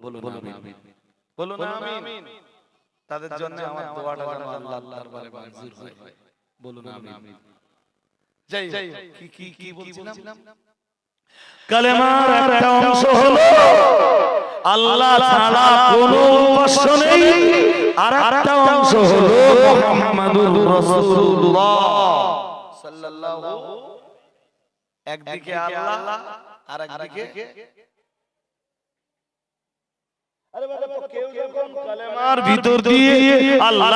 বলুন আমিন, বলুন আমিন। তাদের জন্য আমার দোয়াটা যেন আল্লাহর দরবারে মঞ্জুর হয়, বলুন আমিন। যাই কি বলছিলাম? কালেমার একটা অংশ হলো আল্লাহ ছাড়া কোনো উপাস্য নেই, আর একটা অংশ হলো মুহাম্মাদুর রাসূলুল্লাহ সাল্লাল্লাহু, একদিকে আল্লাহ আর একদিকে কেউ যখন কালেমার ভিতর দিয়ে আল্লাহ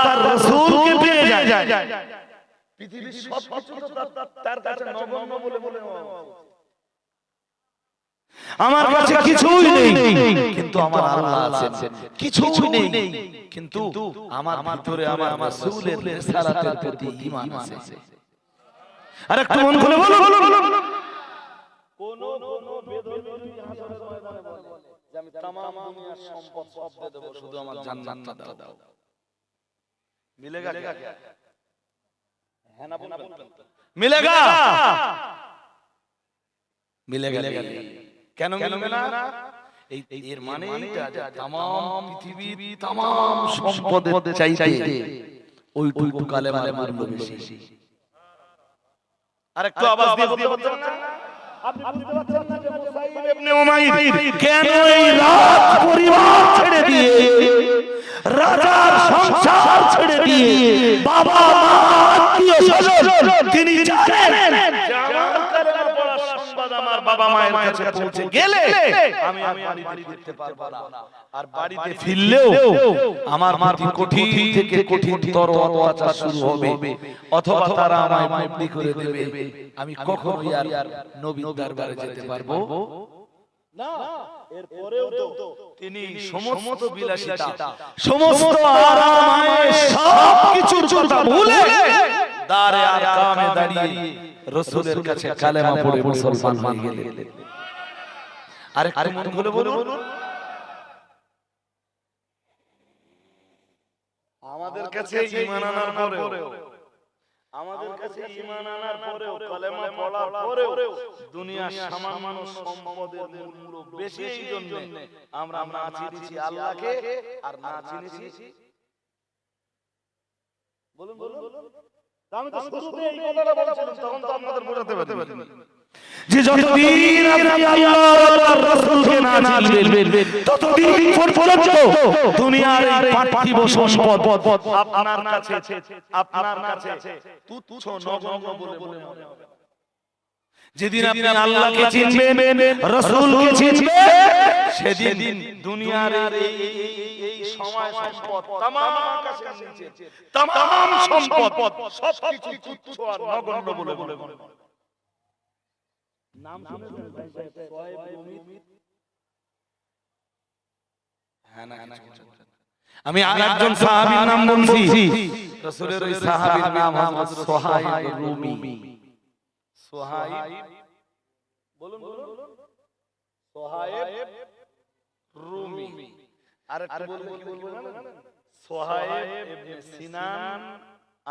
তার রাসূলকে পেয়ে যায়, পৃথিবীর সব কিছু তার কাছে নগণ্য বলে মনে হয়। আমার কাছে কিছুই নেই কিন্তু আমার আল্লাহ আছেন, কিছুই নেই কিন্তু আমার ভিতরে আমার রাসূলের রিসালাতের প্রতি ঈমান আছে। আর একটু মন খুলে বলো, কোন বেদরদি হাসরের ময়দানে বলে যে আমি तमाम দুনিয়ার সম্পদ সব দিয়ে দেব, শুধু আমার জান্নাতটা দাও, মিলেগা क्या? है ना, मिलेगा मिलेगा কেন মিলবে না? এর মানে এইটা तमाम পৃথিবী तमाम সম্পদের চাইতে ওইটুকু কালেমার মূল্য বেশি। আরেকটু আওয়াজ দিয়ে বলতে না, আপনি বুঝতে পারছেন না যে মুসাইব ইবনে উমাইর কেন এই রাত পরিবার ছেড়ে দিয়ে, রাজার সংসার ছেড়ে দিয়ে, বাবা মা আত্মীয় স্বজন, তিনি জানেন যে আমার কালেমা পড়ার সংবাদ আমার বাবা মায়ের কাছে পৌঁছে গেলে আমি বাড়ি ফিরতে পারবো না, আর বাড়িতে ফিরলেও আমার প্রতি কঠিন থেকে কঠিনতর অত্যাচার শুরু হবে, অথবা তারা আমায় বন্দী করে দেবে, আমি কখনোই আর নবীর দরবারে যেতে পারবো না। এরপরেও তো তিনি সমস্ত বিলাসিতা, সমস্ত আরাম আয়েশ সব কিছুর কথা ভুলে দারে আরকামে দাঁড়িয়ে রাসূলের কাছে কালেমা পড়ে মুসলমান হয়ে গেলেন। আরেকটু মন খুলে বলুন, আমাদের কাছে ঈমান আনার পরেও, আমাদের কাছে ঈমান আনার পরেও, কালেমা পড়ার পরেও দুনিয়ার সামান্য সম্পদের মূল্য বেশি, এই জন্য আমরা না চিনেছি আল্লাহকে আর না চিনেছি, বলুন আমি তো শুরুতে এই কথাটা বলেছিলাম, তখন তো আপনাদের বোঝাতে পারিনি যে যতদিন আপনি আল্লাহর রাসূলকে না চিনবেন ততদিন পর্যন্ত দুনিয়ার এই পার্থিব সম্পদ আপনার কাছে তুচ্ছ নগণ্য বলে মনে হবে। যেদিন আপনি আল্লাহকে চিনবেন, রাসূলকে চিনবেন, সেদিন দুনিয়ার এই সময় সম্পদ तमाम আকাশের নিচে तमाम সম্পদ সবকিছু তুচ্ছ আর নগণ্য বলে মনে হবে। নাম শুনেছেন ভাই সাহেব সোহেব রুমি? হ্যাঁ না, আমি আরেকজন সাহাবীর নাম বলছি, রাসূলের ওই সাহাবীর নাম হযরত সোহাইব রুমি। সোহাইব, বলুন সোহাইব রুমি। আরেকটু বললে কি বলবো জানেন? সোহাইব ইবনে সিনান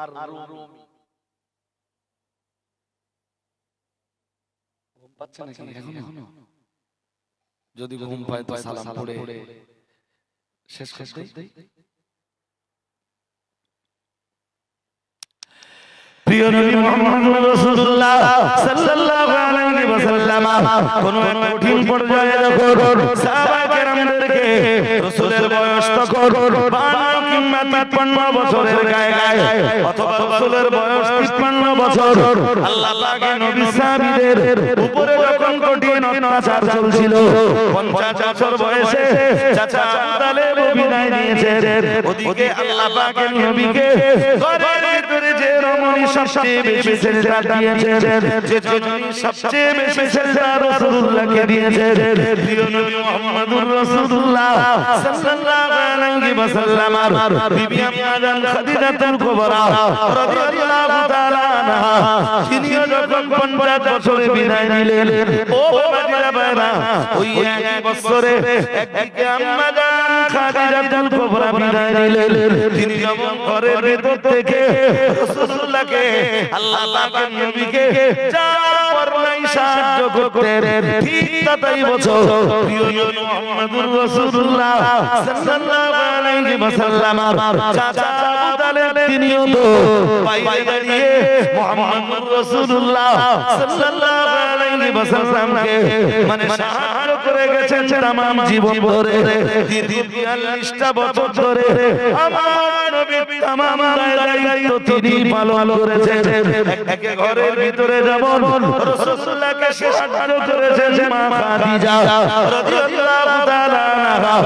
আর রুমি। পাচ্ছেন নাকি এখনো? যদি ঘুম পায় তো সালাম পড়ে শেষ করে দেই। প্রিয় নবী মুহাম্মদ রাসূলুল্লাহ সাল্লাল্লাহু আলাইহি ওয়াসাল্লাম কোন এক কঠিন পর্যায়ে যখন সাহাবা কেরামদেরকে রাসূলের বয়স তখন 52 কিংবা 53 বছরের গায়ে, অথবা রাসূলের বয়স 53 বছর, আল্লাহ পাকের নবী সাহাবীদের উপরে যখন কঠিন অত্যাচার চলছিল, 50 বছর বয়সে চাচা আবু তালেব বিদায় নিয়েছেন, ওদিকে আল্লাহ পাকের নবীকে ঘরের ভিতরে যে রমণী সবচেয়ে বেশি সেজদা দিয়েছেন, যে জননী সবচেয়ে বেশি সেজদা রাসূলুল্লাহকে দিয়েছেন, প্রিয় নবী মুহাম্মদুর রাসূলুল্লাহ সাল্লাল্লাহু আলাইহি ওয়াসাল্লাম বিবি আম্মা জান খাদিজাতুল কুবরা রাদিয়াল্লাহু তাআলা আনহা, তিনিও যখন 50 বছরে বিদায় নিলেন, ও মাদিনা বাইরা, ওই এক বছরে একদিকে আম্মা জান খাদিজাতুল কুবরা বিদায় নিলেন, তিনি যখন ঘরের ভিতর থেকে রাসূলুল্লাহকে, আল্লাহ পাকের নবীকে যাওয়ার নাই সাহায্য করতে ঠিক তাই বছর প্রিয় নবী মুহাম্মদুর রাসূলুল্লাহ সাল্লাল্লাহু আলাইহি ওয়াসাল্লাম চাচা আবু তালেব তিনিও তো বাইরে দাঁড়িয়ে মুহাম্মদুর রাসূলুল্লাহ সাল্লাল্লাহু আলাইহি ওয়াসাল্লামকে মানে সাহায্য করে গেছেন तमाम জীবন ধরে দীর্ঘ 42টা বছর ধরে আমার নবী तमाम দায়িত্ব তিনি পালন করেছেন একে ঘরের ভিতরে যেমন রাসূলুল্লাহকে সাহায্য করেছেন মা খাদিজা রাদিয়াল্লাহু তাআলা আনহা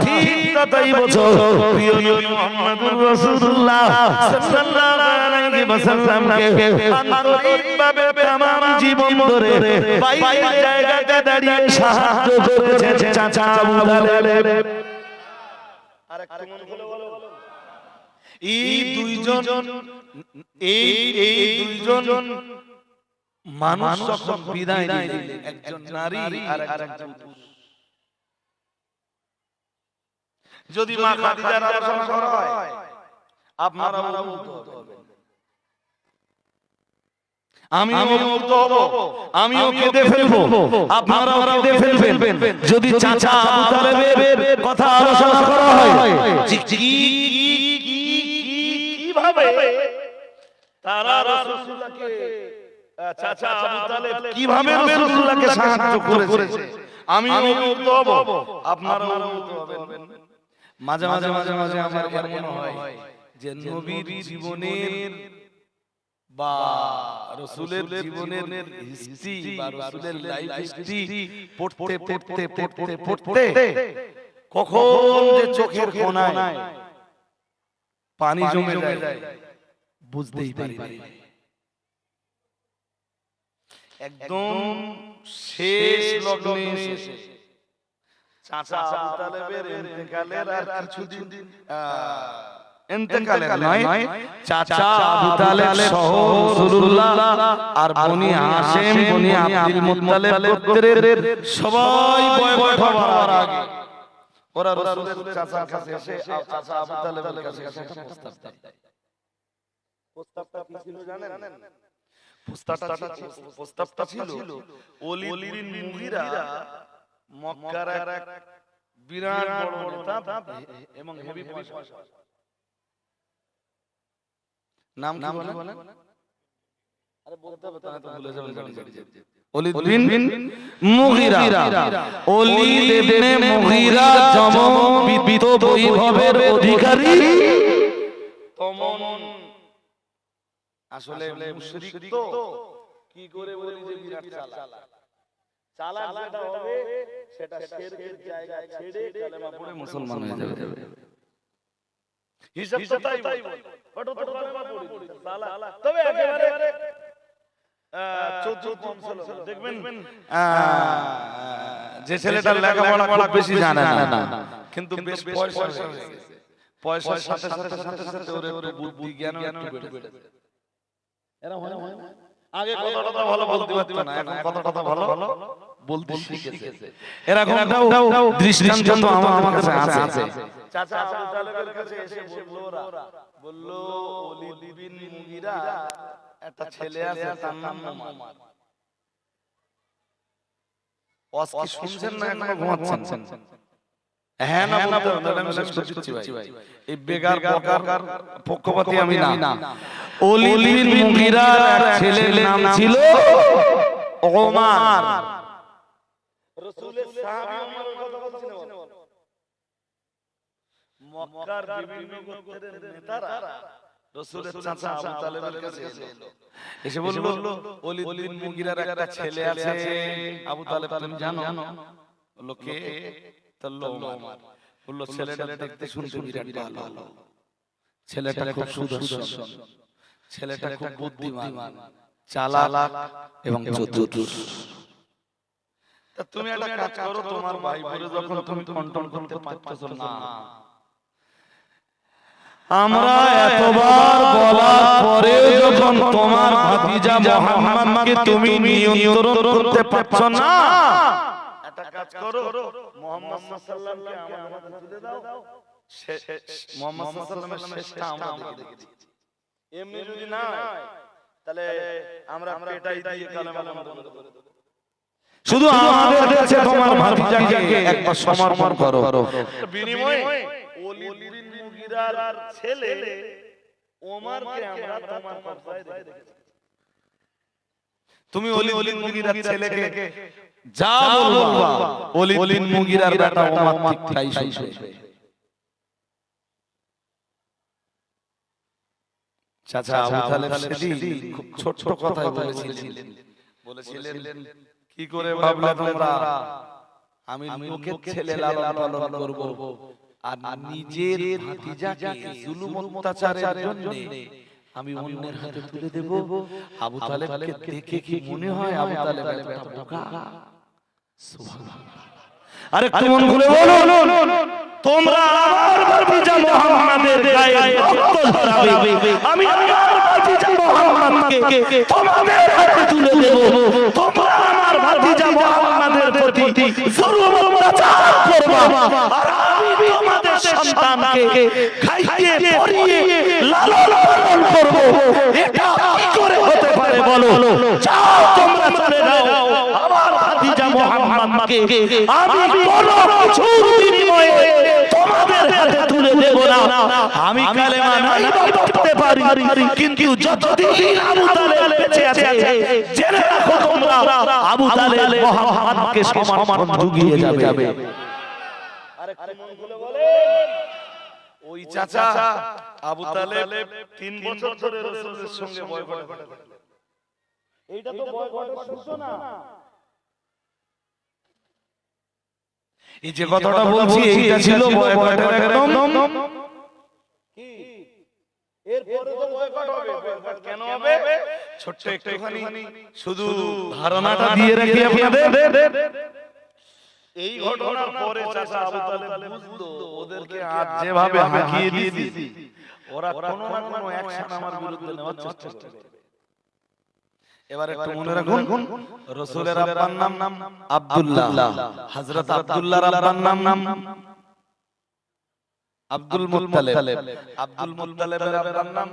ঠিক তাই বছর প্রিয় নবী মুহাম্মদুর রাসূলুল্লাহ সাল্লাল্লাহু আলাইহি ওয়াসাল্লামকে আন্তরিকভাবে तमाम জীবন ধরে বাইরের জায়গাতে দাঁড়িয়ে সাহায্য করেছেন চাচা আবু তালেব আরেকটু মন খুলে বলো এই দুইজন মানুষ যখন বিদায় নিলেন একজন নারী আর একজন পুরুষ যদি মা খাদিজার আলোচনা করা হয় আপনারা মুগ্ধ হবেন আমিও মুগ্ধ হব আমিও কেঁদে ফেলবো আপনারাও কেঁদে ফেলবেন যদি চাচা আবু তালেবের কথা আলোচনা করা হয় কিভাবে তারা রাসূলুল্লাহকে চাচা আবু তালেব কিভাবে রাসূলুল্লাহকে সাহায্য করেছে আমিও মুগ্ধ হব আপনারাও মুগ্ধ হবেন মাঝে মাঝে আমার মনে হয় যে নবীর জীবনের বা রাসূলের জীবনের হিস্ট্রি বা রাসূলের লাইফ হিস্ট্রি পড়তে কখন যে চোখের কোণায় পানি জমে যায় বুঝতেই পারি না একদম শেষ লগ্নে এসে চাচা আবু তালেবের ইন্তেকালের আর কিছুদিন ইন্তেকালের নয় চাচা আবু তালেব সহ রাসূলুল্লাহ আর বনি হাশিম বনি আব্দুল মুত্তালিব গোত্রের সবাই বয়কট হওয়ার আগে ওরা রাসূলের চাচার কাছে এসে চাচা আবু তালেবের কাছে একটা প্রস্তাব দেয় প্রস্তাবটা কি ছিল জানেন প্রস্তাবটা ছিল ওলীদ বিন মুগীরা মক্কার এক বিরাট বড় নেতা এবং হেভি পয়সা নাম কি বলেন আরে বলতে হবে তা তো ভুলে যাবেন ওলীদ বিন মুগীরা ওলীদ ইবনে মুগীরা যেমন বিবিত বৈভবের অধিকারী তমন আসলে মুশরিক তো কি করে বলি যে বিরাট চালাক যেটা হবে সেটা শিরকের জায়গা ছেড়ে কালেমা পড়ে মুসলমান হয়ে যাবে হিসাব তো তাই বট তো কালেমা পড়ে চালাক তবে একেবারে 14 15 দেখবেন যে ছেলেটা লেখাপড়া বেশি জানে না কিন্তু বেশ পয়সা হয়ে গেছে পয়সার সাথে সাথে ওর একটু বুদ্ধি জ্ঞানও একটু বেড়ে যায় এরা হয় না আগে কথা ভালো বলতে পারতো না এখন কথা ভালো বলতে শিখেছে এরকমটাও দৃষ্টান্ত আমার কাছে আছে চাচা আবু তালেবের কাছে এসে বলল ওলীদ বিন মুগীরা একটা ছেলে আছে তার নাম ওমর ওয়াজ কি শুনছেন না এখনো ঘুমাচ্ছেন হ্যাঁ না বলতে আমি শেষ করছি ভাই এই বেগার বকার পক্ষপাতী আমি না ওলীদ বিন মুগীরার ছেলের নাম ছিল ওমর রাসূলের সাহাবী ওমরের কথা বলছেন মক্কার বিভিন্ন গোত্রের নেতারা রাসূলের চাচা আবু তালেবের কাছে এসে বলল ওলীদ বিন মুগীরার একটা ছেলে আছে আবু তালেব তুমি জানো লোকে তাল্লো ওমর বলল ছেলেটা দেখতে শুনতে বিরাট ভালো ছেলেটা খুব সুদর্শন ছেলেটা খুব বুদ্ধিমান চালাক এবং চতুর তা তুমি একটা কাজ করো তোমার ভাই বলে যখন তুমি কন্ট্রোল করতে পারছো না আমরা এতবার বলার পরে যখন তোমার ভাতিজা মুহাম্মদকে তুমি নিয়ন্ত্রণ করতে পারছো না একটা কাজ করো মুহাম্মদ সাল্লাল্লাহু আলাইহি ওয়াসাল্লামকে আমাদের তুলে দাও মুহাম্মদ সাল্লাল্লাহু আলাইহি ওয়াসাল্লামের শেষটা আমরা দেখে দিচ্ছি এমনি যদি না তাহলে আমরা এটাই দিয়ে কালেমা বন্ধ করে দেব। শুধু আমাদের কাছে তোমার ভাতিজাকে একবার সমর্পণ করো। বিনিময়ে ওলীদ বিন মুগীরার ছেলে ওমরকে আমরা তোমার কবজায় রেখেছি। তুমি ওলীদ বিন মুগীরার ছেলেকে যা বলবা ওলীদ বিন মুগীরার বেটা ওমর ঠিক তাই শুনবে। চাচা আবু তালেব সেদিন খুব ছোট কথাই বলেছিলেন কি করে ভাবলে তোমরা আমি লোকের ছেলে লালন পালন করব আর নিজের ভাতিজাকে জুলুম অত্যাচারের জন্য আমি অন্যের হাতে তুলে দেব। আবু তালেবকে দেখে কি মনে হয় আবু তালেব একটা বোকা? সুবহানাল্লাহ। আরে মন খুলে বলুন, তোমরা আমার ভাতিজা মুহাম্মাদের গায়ে রক্ত ঝরাবে, আমি আমার ভাতিজা মুহাম্মাদকে তোমাদের হাতে তুলে দেব। তোমরা আমার ভাতিজা মুহাম্মাদের প্রতি জুলুম অত্যাচার করবে আর আমি তোমাদের সন্তানকে খাইয়ে পরিয়ে লালন পালন করব। এটা কি করে হতে পারে বলো? যাও তোমরা চলে যাও, আমার ভাতিজা মুহাম্মাদকে আমি কোনো কিছুর বিনিময়ে তোমাদের হাতে তুলে দেব না। আমি কালেমা নাই পড়তে পারি, কিন্তু যতদিন আবু তালেব বেঁচে আছে জেনে রাখো তোমরা আবু তালেব মুহাম্মাদকে সমর্থন জুগিয়ে যাবে। আরেকটু মন খুলে বলেন, ওই চাচা আবু তালেব 3 বছর ধরে রাসূলের সঙ্গে বয়কট করে। এইটা তো বয়কটের সূচনা। এই যে কথাটা বলছি এইটা ছিল বয়কটের একদম কি এরপরে তো বয়কট হবে। বয়কট কেন হবে? ছোট্ট একটুখানি শুধু ধারণাটা দিয়ে রাখি আপনাদের। এই ঘটনার পরে চাচা আবু তালেব বুঝলো ওদেরকে আজ যেভাবে হাঁকিয়ে দিয়েছি ওরা কোনো না কোনো অ্যাকশন আমার বিরুদ্ধে নেওয়ার চেষ্টা করবে। এবার একটু মনে রাখুন, রাসূলের আব্বার নাম আব্দুল্লাহ, হযরত আব্দুল্লাহর আব্বার নাম আব্দুল মুত্তালিব, আব্দুল মুত্তালিবের আব্বার নাম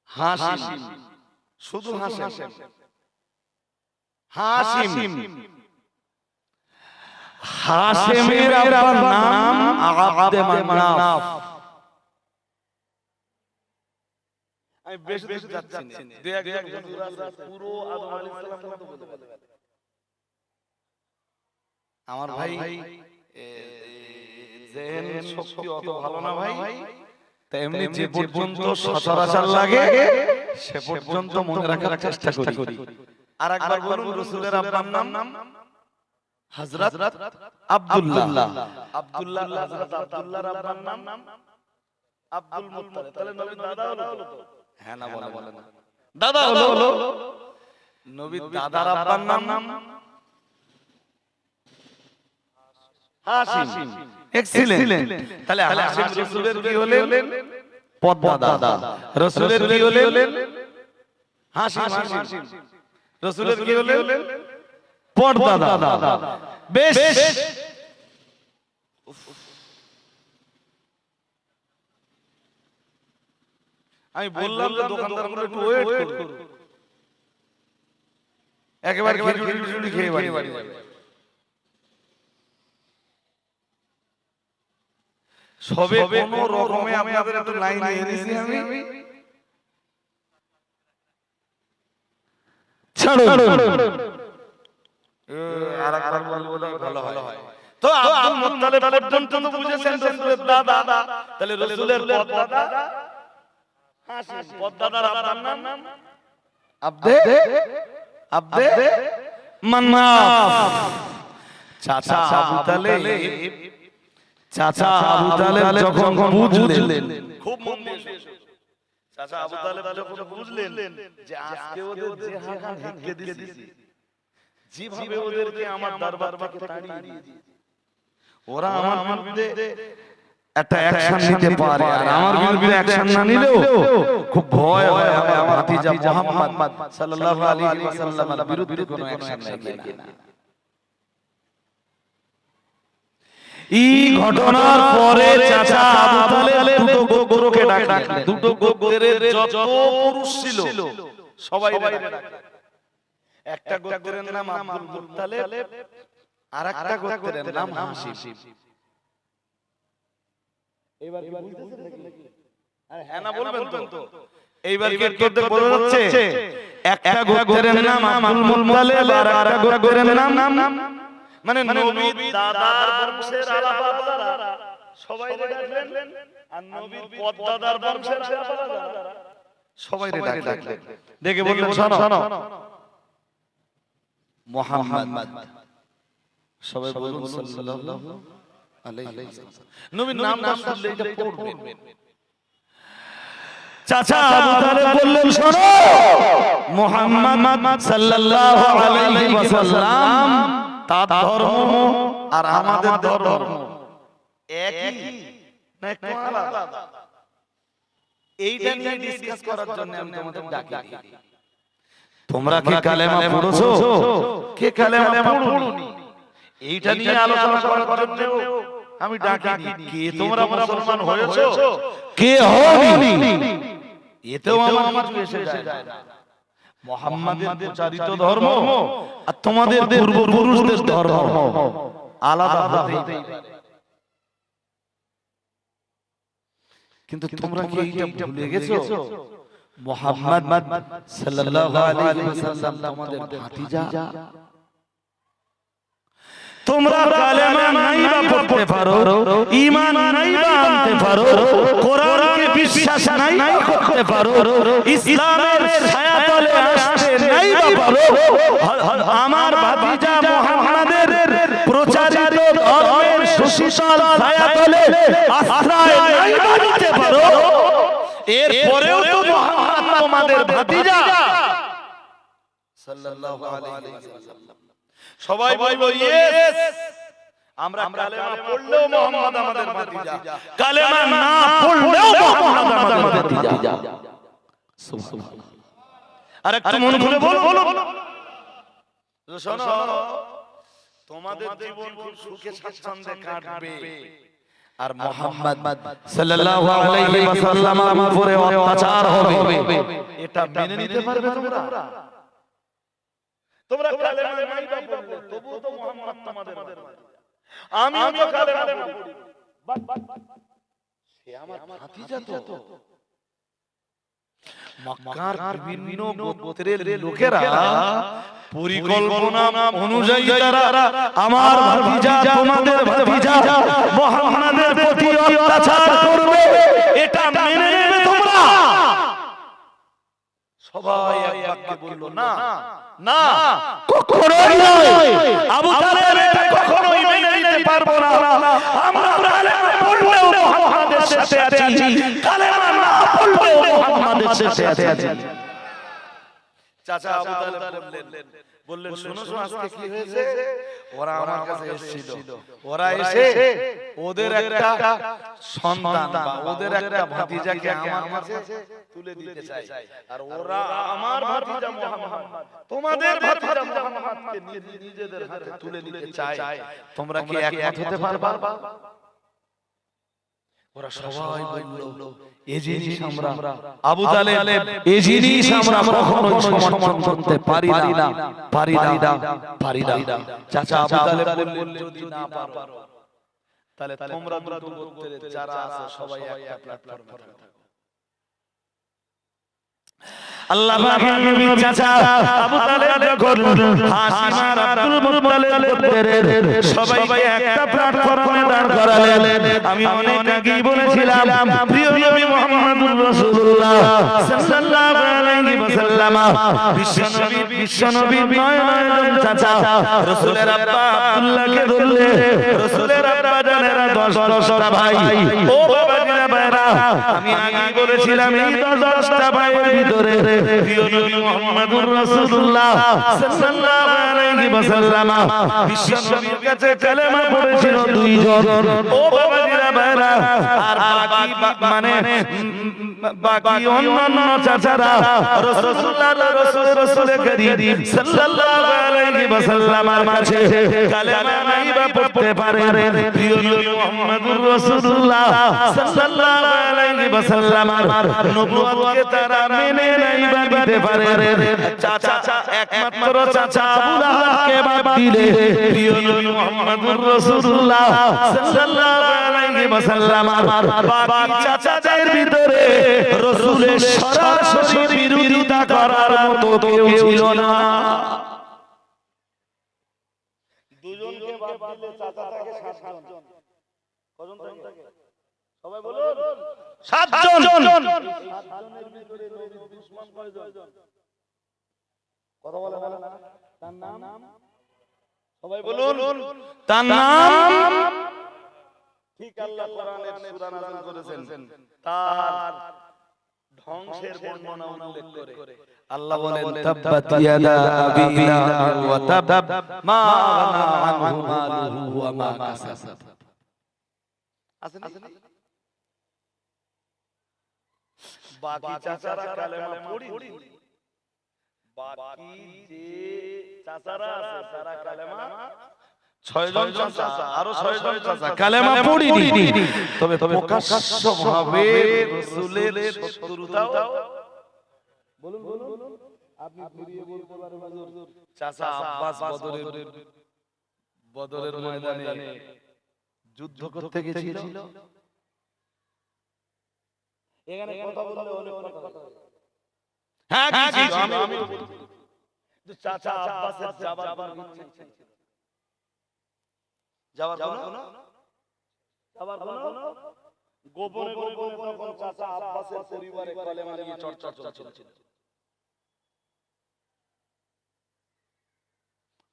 হাশিম, শুধু হাশিম, হাশিম, হাশিমের আব্বার নাম আব্দে মান্নাফ। আমি বেশ বেশ যাচ্ছি না, দুই একজন পুরো আদম আলাইহিস সালাম তো বলতে পারে। আমার ভাই জেহেন শক্তি অত ভালো না ভাই, তাই এমনি যে পর্যন্ত সচরাচর লাগে সে পর্যন্ত মনে রাখার চেষ্টা করি। আর একবার বলুন, রাসূলের আব্বার নাম হযরত আব্দুল্লাহ, আব্দুল্লাহ, হযরত আব্দুল্লাহর আব্বার নাম আব্দুল মুত্তালিব। তাহলে নবীর দাদা হলো তো? হ্যাঁ না বলে না, দাদা হলো। নবীর দাদার আব্বার নাম হাশিম। এক্সিলেন্ট। তাহলে হাশিম রাসূলের কি হলেন? পদ্দাদা। রাসূলের কি হলেন? হাশিম। রাসূলের কি হলেন? পদ্দাদা। বেশ, আমি বললাম যে দোকানদারগুলো একটু ওয়েট করুন, একেবারে খিচুড়ি খেয়ে বাড়ি যাবে। সবে কোনো রকমে আপনাদের একটু লাইন নিয়ে নিয়েছি আমি। ছাড়ো আর একবার বলবো ভালো হয়। তো আব্দুল মুত্তালিব পর্যন্ত তো বুঝেছেন রাসূলের দাদা, তাহলে রাসূলের পদ্দাদা হাশিম, পদ্দাদার আব্বার নাম আব্দে মান্নাফ। চাচা আবু তালেব যখন বুঝলেন, খুব মন দিয়ে চাচা আবু তালেব যখন বুঝলেন যে আজকে ওদের যে হাঁকা হেঁকে দিয়েছি, যেভাবে ওদেরকে আমার দরবার থেকে তাড়িয়ে দিয়েছি, ওরা আমার বিরুদ্ধে একটা অ্যাকশন নিতে পারে, আর আমার বিরুদ্ধে অ্যাকশন না নিলেও খুব ভয় হয় আমার ভাতিজা মুহাম্মদ সাল্লাল্লাহু আলাইহি ওয়াসাল্লামের বিরুদ্ধে কোনো অ্যাকশন নেবে না। এই ঘটনার পরে চাচা আবু তালেব দুটো গোত্রকে ডাকলেন। দুটো গোত্রের যত পুরুষ ছিল সবাই ডাকলেন। একটা গোত্রের নাম আব্দুল মুত্তালিব, আর একটা গোত্রের নাম হাশিম। এইবার কি বুঝতেছেন নাকি? আর হ্যাঁ না বলবেন তো? এইবার কি করতে বোঝা যাচ্ছে? একটা গোত্রের নাম আব্দুল মুত্তালিব আর একটা গোত্রের নাম মানে নবীর দাদার বংশের আলাদা সবাই ডাকলেন, আর নবীর পদদাদার বংশের আলাদা সবাই ডাকলেন। দেখে বললেন শোনো মুহাম্মদ, সবাই বলুন সাল্লাল্লাহু আলাইহি ওয়াসাল্লাম। নবীর নামটা শুনলে এটা পড়বেন। চাচা আবু তালেব বললেন শোনো মুহাম্মদ সাল্লাল্লাহু আলাইহি ওয়াসাল্লাম তার ধর্ম আর আমাদের ধর্ম একই না একটু আলাদা? এইটা নিয়ে ডিসকাস করার জন্য আমি তোমাদের ডাকি। তোমরা কি কালেমা পড়েছো? কে কালেমা পড়ুনি? এইটা নিয়ে আলোচনা করার জন্য আমি ডাকি। কে তোমরা মুসলমান হয়েছো? কে হওনি? এতেও আমার কিছু এসে যায় না। মুহাম্মাদের প্রচারিত ধর্ম আর তোমাদের পূর্বপুরুষদের ধর্ম আলাদা হতেই পারে। কিন্তু তোমরা কি এইটা ভুলে গেছো? মুহাম্মদ সাল্লাল্লাহু আলাইহি ওয়াসাল্লাম তোমাদের ভাতিজা। তোমরা কালেমা নাই বা পড়তে পারো, ঈমান নাই বা আনতে পারো, কোরআনকে বিশ্বাস নাই করতে পারো, ইসলামের ছায়াতলে আসতে নাই বা পারো, আমার ভাতিজা মুহাম্মাদের প্রচারিত ধর্মের সুশীতল ছায়াতলে আশ্রয় নাই বা নিতে পারো, এরপরেও তো মুহাম্মদ তোমাদের ভাতিজা সাল্লাল্লাহু আলাইহি ওয়াসাল্লাম। সবাই বলবো ইয়েস। আমরা কালেমা পড়লেও মুহাম্মদ আমাদের ভাতিজা, কালেমা না পড়লেও মুহাম্মদ আমাদের ভাতিজা। সুবহানাল্লাহ। আর একটু মন খুলে বলো। শোনো, তোমাদের জীবন খুব সুখে স্বাচ্ছন্দ্যে কাটবে, আর মুহাম্মদ সাল্লাল্লাহু আলাইহি ওয়াসাল্লামের উপরে অত্যাচার হবে, এটা মেনে নিতে পারবে তোমরা? তোমরা কালেমা নাই বা পড়লে তবু তো মুহাম্মদ তোমাদের ভাতিজা। আমিও তো কালেমা পড়ি, সে আমার ভাতিজা তো। মক্কার বিভিন্ন গোত্রের লোকেরা পরিকল্পনা অনুযায়ী তারা আমার ভাতিজা তোমাদের ভাতিজা মুহাম্মাদের প্রতি অত্যাচার করবে, এটা মেনে নেবে তোমরা? সবাই এক বাক্যে বলল না না, কখনোই নয়। আবু তালেব এটা কখনোই মেনে নিতে পারবো না। আমরা কালেমা পড়লেও মুহাম্মাদের সাথে আছি, কালেমা না পড়লেও মুহাম্মাদের সাথে আছি। চাচা আবু তালেব বললেন শোনো আজকে কি হয়েছে? ওরা আমার কাছে এসেছিল, ওরা এসে ওদের একটা সন্তান বা ওদের একটা ভাতিজাকে আমার কাছে তুলে দিতে চায়, আর ওরা আমার ভাতিজা মুহাম্মদ তোমাদের ভাতিজা মুহাম্মদকে নিজেদের হাতে তুলে নিতে চায়। তোমরা কি একমত হতে পারবা? ওরা সবাই বলল এই জিনিস আমরা আবু তালেব এই জিনিস আমরা কখনোই সমর্থন করতে পারি না। চাচা আবু তালেব বললেন যদি না পারো তাহলে তোমরা দুটো গোত্রের যারা আছে সবাই একটা প্ল্যাটফর্মে থাকো। আল্লাহ পাকের নবী চাচা আবু তালেব যখন হাশিম আর আব্দুল মুত্তালিব গোত্রের সবাই একটা প্ল্যাটফর্মে দাঁড় করালেন। আমি অনেক আগেই বলেছিলাম প্রিয় নবী মুহাম্মদুর রাসূলুল্লাহ সাল্লাল্লাহু আলাইহি ওয়াসাল্লাম বিশ্বনবীর নয়ন চাচা রাসূলের আব্বা আব্দুল্লাহকে ধরলে রাসূলের আব্বা জানেরা 10টা ভাই। ও বাবাজিরা ভাইরা, আমি আগেই বলেছিলাম এই 10টা ভাইয়ের ভিতরে প্রিয় নবী মুহাম্মদুর রাসূলুল্লাহ সাল্লাল্লাহু আলাইহি ওয়াসাল্লাম বিশ্ব নবীর কাছে কালেমা পড়েছিল 2 জন। ও বাবাজিরা ভাইরা, আর বাকি মানে বাকি অন্যান্য চাচারা রাসূল করিম সাল্লাল্লাহু আলাইহি ওয়াসাল্লামের কাছে কালেমা নাইবা পড়তে পারে প্রিয় নবী মুহাম্মদুর রাসূলুল্লাহ সাল্লাল্লাহু আলাইহি ওয়াসাল্লামের নবুয়তকে তারা মেনে নাইবা দিতে পারে চাচা একমাত্র চাচা আবু লাহাবকে বাদ দিলে প্রিয় নবী মুহাম্মদুর রাসূলুল্লাহ সাল্লাল্লাহু আলাইহি ওয়াসাল্লামের বাকি চাচাদের ভিতরে রাসূলের সরাসরি বিরোধিতা করার মতো কেউ ছিল না। দুজনকে বাদ দিলে চাচা থাকে 7 জন। কজন থাকে? সবাই বলুন 7 জন। 7 জনের ভিতরে নবীর দুশমন কয়জন? কথা বলে না? তার নাম সবাই বলুন তার নাম ঠিক আল্লাহ কোরআনের সূরা নাযিল করেছেন তার ধ্বংসের বর্ণনা উল্লেখ করে আল্লাহ বলেন তাব্বাত ইয়াদা আবি লাহাব ওয়া তাব মা আগনা আনহু মালুহু ওয়া মা কাসাব। আছে না? বাকি চাচারা কালেমা পড়ি, বাকি যে চাচারা আছে তারা কালেমা 6 জন চাচা আরো 6 জন চাচা কালেমা পড়িনি, তবে প্রকাশ্যভাবে রাসূলের শত্রুতাও বলুন আপনি ঘুরিয়ে বলতে পারেন হুজুর চাচা আব্বাস বদরের ময়দানে যুদ্ধ করতে গিয়েছিল। এখানে কথা বললে অনেক কথা হয়। হ্যাঁ কি আমি চাচা আব্বাসের যাবার কোনো গোপনে তখন চাচা আব্বাসের পরিবারে কলেমা নিয়ে চর্চা চলছিল।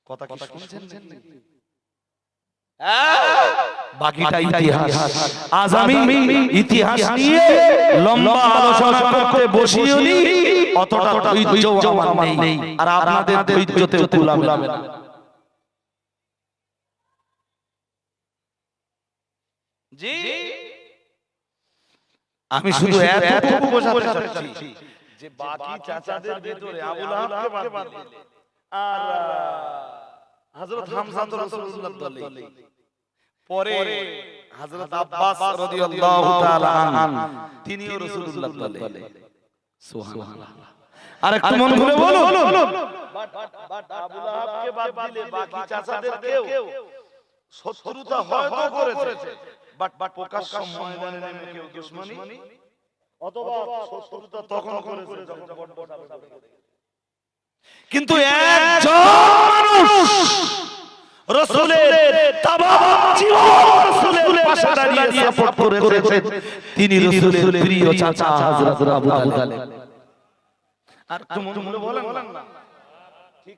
কথা কি শুনছেন? বাকিটা ইতিহাস। আজ আমি ইতিহাস নিয়ে লম্বা আলোচনা করতে বসিওনি, অতটা ধৈর্য আমার নেই, আর আপনাদের ধৈর্যতে কুলাবে না। জি আমি শুধু এতটুকু বোঝাতে চাচ্ছি যে বাকি চাচাদের ভিতরে আবু লাহাবকে বাদ দিলে আর হযরত হামজা রাসূলুল্লাহ দলে পরে হযরত আব্বাস রাদিয়াল্লাহু তাআলা আনহু তিনিও রাসূলুল্লাহ দলে। সুবহানাল্লাহ। আরেকটু মন খুলে বলুন, বাট আবু লাহাবকে বাদ দিলে বাকি চাচাদের কেউ শত্রুতা হয়তো করেছে, বাট প্রকাশ্য ময়দানে নেমে কেউ দুশমনি অথবা শত্রুতা তখন করেছে যখন বড় কিন্তু একজন মানুষ রাসূলের তামাম জীবন রাসূলের পাশে দাঁড়িয়ে সাপোর্ট করেছে, তিনি রাসূলের প্রিয় চাচা হযরত আবু তালেব। আর তুমি বলেন না ঠিক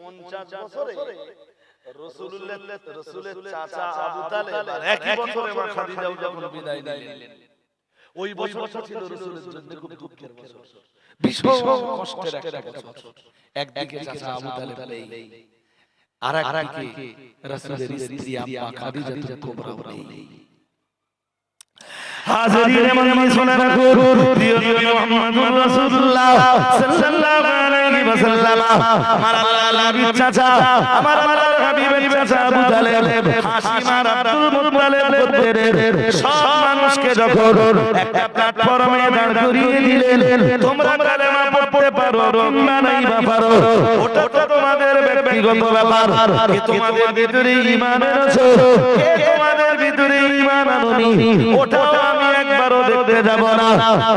50 বছরে রাসূলের চাচা আবু তালেব একই বছরে মা খাদিজাও যখন বিদায় নিলেন, ওই বছরটা ছিল রাসূলের জন্য খুব দুঃখের বছর, ভীষণ কষ্টের একটা বছর। একদিকে চাচা আবু তালেব নেই, আর একদিকে রাসূলের স্ত্রী আম্মা খাদিজাতুল কুবরা নেই। হাজিরিনে মজলিস শুনে রাখুন, প্রিয় নবী মুহাম্মদুর রাসূলুল্লাহ সাল্লাল্লাহু আলাইহি ওয়াসাল্লাম আমার আল্লাহর নবীর চাচা, আমার আল্লাহর হাবিবের চাচা আবু তালেব, হাশিম আর আব্দুল মুত্তালিব গোত্রের সব মানুষকে যখন একটা প্ল্যাটফর্মে দাঁড় করিয়ে দিলেন, তোমরা কালেমা পড়তে পারো কিংবা নাইবা পারো, ওটা তো তোমাদের ব্যক্তিগত ব্যাপার, কে তোমাদের ভিতরে ঈমান এনেছো, কে তোমাদের ভিতরে ঈমান আনোনি, ওটা আমি একবারও দেখতে যাব না।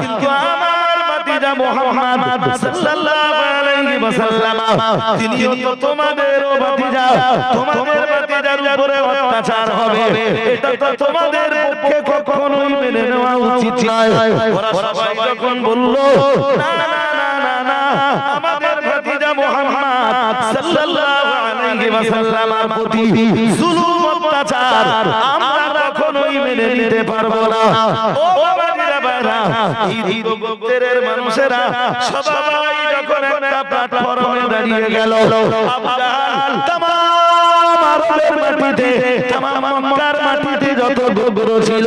কিন্তু আমার ভাতিজা মুহাম্মদ সাল্লাল্লাহু আলাইহি ওয়াসাল্লাম তিনিও তো তোমাদেরও ভাতিজা, তোমাদের ভাতিজার উপরে অত্যাচার হবে এটা তো তোমাদের পক্ষে কখনোই মেনে নেওয়া উচিত নয়। ওরা সবাই যখন বলল না না না না, আমাদের ভাতিজা মুহাম্মদ সাল্লাল্লাহু আলাইহি ওয়াসাল্লামের প্রতি জুলুম অত্যাচার আমরা কখনোই মেনে নিতে পারবো না। ও বাবারা বাবা, এই গোত্রের মানুষেরা সবাই যখন একটা প্ল্যাটফর্মে দাঁড়িয়ে গেল, আবু জাহাল তামাম আরবের মাটিতে, তামাম মক্কার মাটিতে যত গোত্র ছিল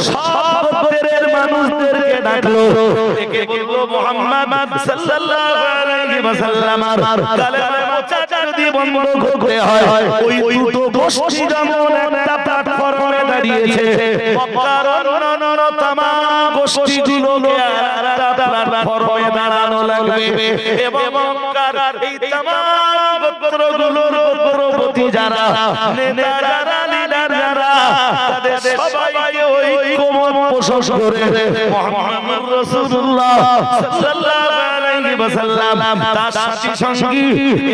সব গোত্রের মানুষদেরকে ডাকলো, একে বলল মুহাম্মদ সাল্লাল্লাহু আলাইহি ওয়াসাল্লামের কালেমার মোচাটা যদি বন্ধ করতে হয়, ওই দুটো গোষ্ঠী যেমন একটা প্ল্যাটফর্মে দাঁড়িয়েছে, মক্কার অন্যান্য তামাম গোষ্ঠীগুলোকে আরেকটা প্ল্যাটফর্মে দাঁড়ানো লাগবে এবং মক্কার এই তামাম গোত্রগুলোর গোত্রপতি যারা, নেতা যারা, লিডার যারা, তাদের সবাইকে ঐক্যমত পোষণ করে মুহাম্মদ রাসূলুল্লাহ সাল্লাল্লাহু আলাইহি ওয়াসাল্লাম তার সাথী সঙ্গী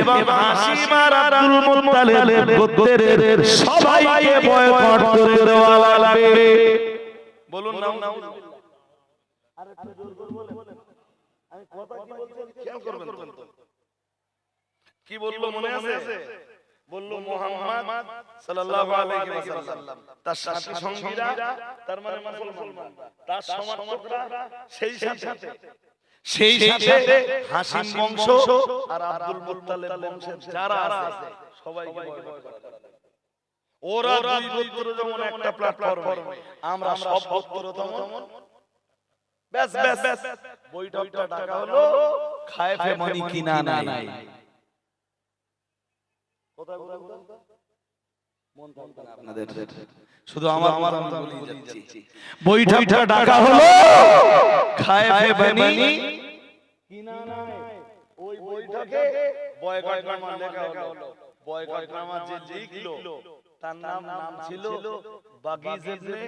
এবং হাশিম আর আব্দুল মুত্তালিব গোত্রের সবাইকে বয়কট করে দেওয়া লাগবে। বলুন না আর একটু জোর করে বলেন, আমি কথা কি বলছেন খেয়াল করবেন তো। কি বললো মনে আছে? বলল মুহাম্মদ সাল্লাল্লাহু আলাইহি ওয়াসাল্লাম তার সাথী সঙ্গীরা, তার মানে মুসলমান, তার সমর্থকরা, সেই সাথে হাশিম বংশ আর আব্দুল মুত্তালিব বংশের যারা আছে সবাইকে বয়কট করে। ওরা দুই গোত্র যেমন একটা প্ল্যাটফর্মে, আমরা সব গোত্র তেমন। ব্যাস ব্যাস বৈঠকটা ডাকা হলো, খায়ফে মানি কিনা নাই। শুধু আমার বৈঠকটা ডাকা হলো, খায়ফে বানি কিনা নাই। ওই বৈঠকে বয়কটনামা লেখা হলো। বয়কটনামা যে লিখলো তার নাম ছিল বাগিজ ইবনে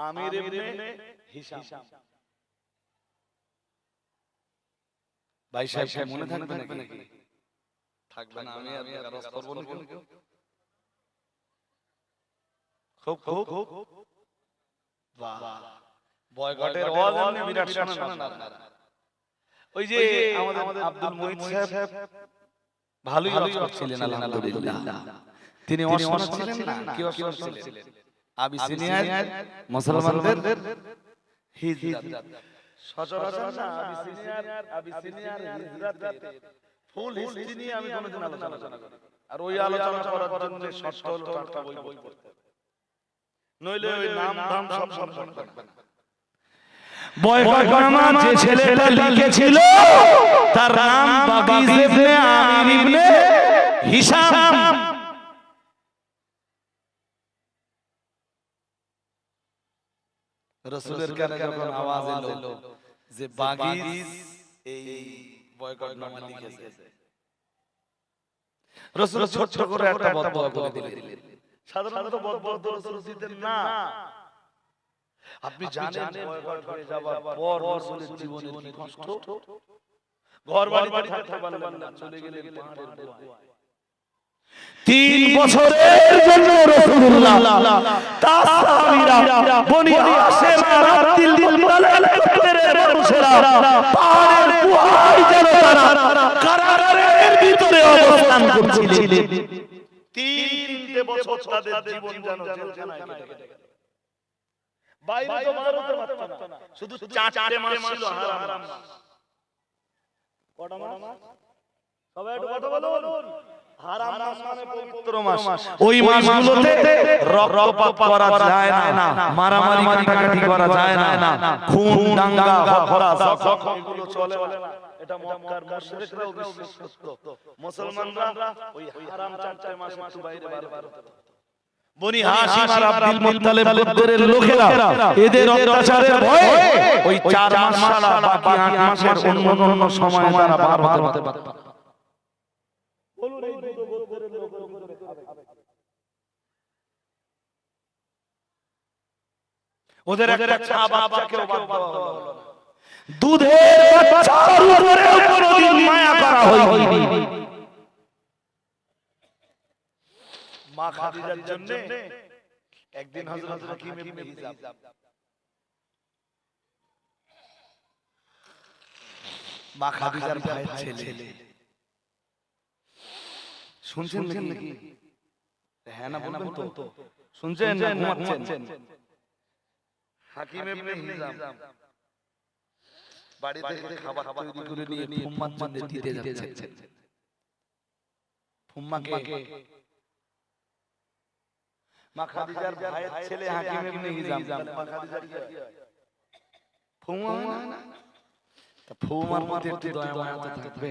আমির ইবনে হিশাম। ভাই সাহেব মনে থাকবে নাকি? থাকবে না, আমি আর রস করব না কেউ। খুব বাহ, বয়কটের আওয়াজ এমনি বিরাট শোনা না। ওই যে আমাদের আব্দুল মুহিত সাহেব ভালোই রস করছিলেন আলহামদুলিল্লাহ। তিনি অসহায় ছিলেন না, কি অসহায় ছিলেন? আবিসিনিয়ার মুসলমানদের হিজরত, সচরাচর না আবিসিনিয়ার হিজরতে ফুল হিস্ট্রি নিয়ে আমি কোনদিন আলোচনা করি। আর ওই আলোচনা করার জন্য শর্ট একটা বই পড়তে হবে, নইলে ওই নাম ধাম সব থাকবে না। বয়কটনামা যে ছেলেটা লিখেছিল তার নাম বাগিজ ইবনে আমির ইবনে হিশাম। রাসূলের কানে যখন আওয়াজ এলো যে বাগিজ এই বয়কটনামা লিখেছে, রাসূল ছোট করে একটা বদদোয়া করে দিলেন। সাধারণত বদদোয়া তো রাসূল দিতেন না। আপনি জানেন বয়কট হয়ে যাওয়ার পর রাসূলের জীবনের কি কষ্ট, ঘর বাড়িতে থাকতে পারলেন না, চলে গেলেন পাহাড়ের গুহায়। 3 বছরের জন্য রাসূলুল্লাহ তার সাহাবীরা বনি হাশিম আর আব্দুল মুত্তালিব গোত্রের মানুষেরা পাহাড়ের গুহায় যেন তারা কারাগারের ভিতরে অবস্থান করছিলেন। 3 বছর তাদের জীবন যেন জেলখানায় কেটে গেল। বাইরে তো মারতে পারত না, শুধু 4টে মাস ছিল হারাম মাস। কটা মাস? সবাই একটু কথা বলুন। হারাম মাস মানে পবিত্র মাস। ওই মাসগুলোতে রক্তপাত করা যায় না, মারামারি কাটাকাটি করা যায় না, খুন দাঙ্গা হত্যা জখম এগুলো চলে না। এটা মক্কার মুশরিকরাও বিশ্বাস করত। মুসলমানরা ওই হারাম 4টে মাস একটু বাইরে বার হতো। বনি হাশিম আর আব্দুল মুত্তালিব গোত্রের লোকেরা এদের অত্যাচারের ভয়ে ওই 4 মাস ছাড়া বাকি 8 মাসের অন্য সময় তারা বার হতে পারত। বলুন এই দুটো গোত্রের লোকের উপরে ওদের একটা চা বাচ্চাকেও বাদ দেওয়া হলো না। দুধের বাচ্চার উপরেও কোনোদিন মায়া করা হয়নি। মা খাদিজার জন্য একদিন হযরত হাকিম ইবনে হিজাম মা খাদিজার ভাইয়ের ছেলে, শুনছেন নাকি? হ্যাঁ না বলুন তো, শুনছেন না ঘুমাচ্ছেন? হাকিম ইবনে হিজাম বাড়ি থেকে খাবার তৈরি করে নিয়ে ফুম্মার জন্য দিতে যাচ্ছেন। ফুম্মাকে মা খাদিজার ভাইয়ের ছেলে হাকিম ইবনে হিজাম, মা খাদিজার কি হয়? ফৌমা না তা ফৌমার মধ্যে একটু দয়া মায়া তো থাকবে।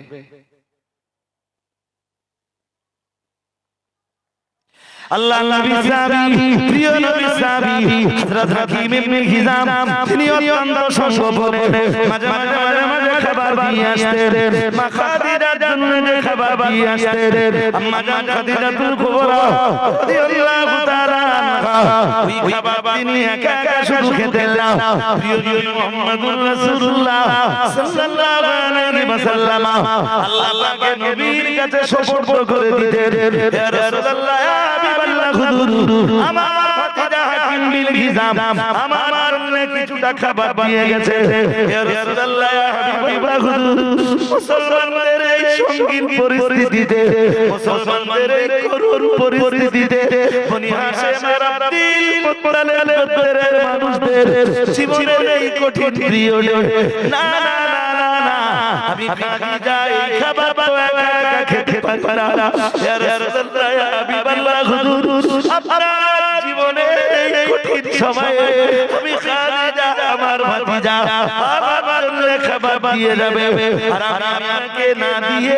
আল্লাহ নবী সাহাবী প্রিয় নবী সাহাবী হযরত হাকিম ইবনে হিজাম তিনি অত্যন্ত সংগঠনে মাঝে মাঝে খাবার দিয়ে আসতেন। মা খাদিজার জন্য যে খাবার দিয়ে আসতেন, আম্মা জান খাদিজাতুল কুবরা রাদিয়াল্লাহু তাআলা আনহা ওই খাবার তিনি একা একা শুধু খেতেন না। প্রিয় নবী মুহাম্মদুর রাসূলুল্লাহ সাল্লাল্লাহু আলাইহি ওয়াসাল্লাম আল্লাহকে নবীর কাছে সুপর্দ করে দিতেন। ইয়া রাসূলুল্লাহ আমার ভাতিজা হাকিম বিন হিজাম আমার জন্য কিছুটা খাবার দিয়ে গেছে। ইয়া রাসূলুল্লাহ ইয়া হাবিবাল্লাহ মুসলমানদের এই সংকীর্ণ পরিস্থিতিতে, মুসলমানদের এই করুণ পরিস্থিতিতে বনি হাশিম আর আব্দুল মুত্তালিব গোত্রের মানুষদের জীবনের এই কঠিন পিরিয়ডে না না না না আমি খাদিজা এই খাবার একা একা খেতে পারি না। ইয়া রাসূলুল্লাহ ইয়া হাবিবাল্লাহ আপনার জীবনে এই কঠিন সময়ে আমি খাদিজা আমার ভাতিজা আমার জন্য খাবার দিয়ে যাবে, আর আমি আপনাকে না দিয়ে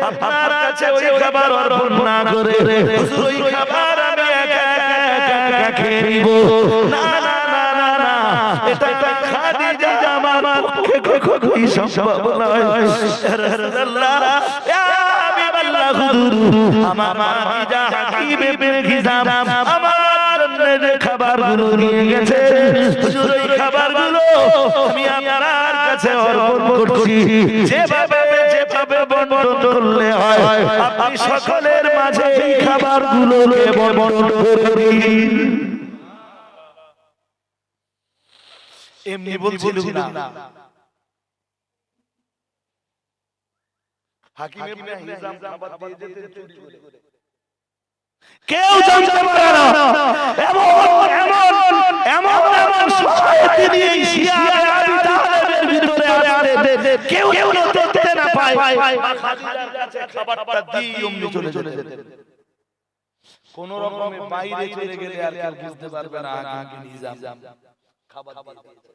আপনার কাছে ওই খাবার অর্পণ না করে হুজুর ওই খাবার আমি একা একা খেয়ে নিব। না না না না না এটা খাদিজা আমার পক্ষে কখনোই সম্ভব নয়। ইয়া রাসূলুল্লাহ ইয়া হাবিবাল্লাহ আমার ভাতিজা হাকিম ইবনে হিজাম আমার জন্য যে খাবারগুলো নিয়ে গেছে, হুজুর এই খাবারগুলো আমি আপনার কাছে অর্পণ করছি। যেভাবে বন্টন করলে হয় আপনি সকলের মাঝে এই খাবারগুলোকে বন্টন করে দিন। এমনি বলছিলাম না, হাকিম ইবনে হিজাম খাবার দিয়ে যেতে চুরি করে কেউ জানতে পারে না। এমন এমন এমন এমন সহায়তা দিয়ে শিয়া আবি তালেবের ভিতরে আছে কেউ কেউ দেখতে না পায়। খাদিজার কাছে খাবারটা দিয়ে এমনি চলে যেতে, কোন রকমে বাইরে চলে গেলে আর কেউ বুঝতে পারবে না হাকিম বিন হিজাম খাবার দিয়েছে।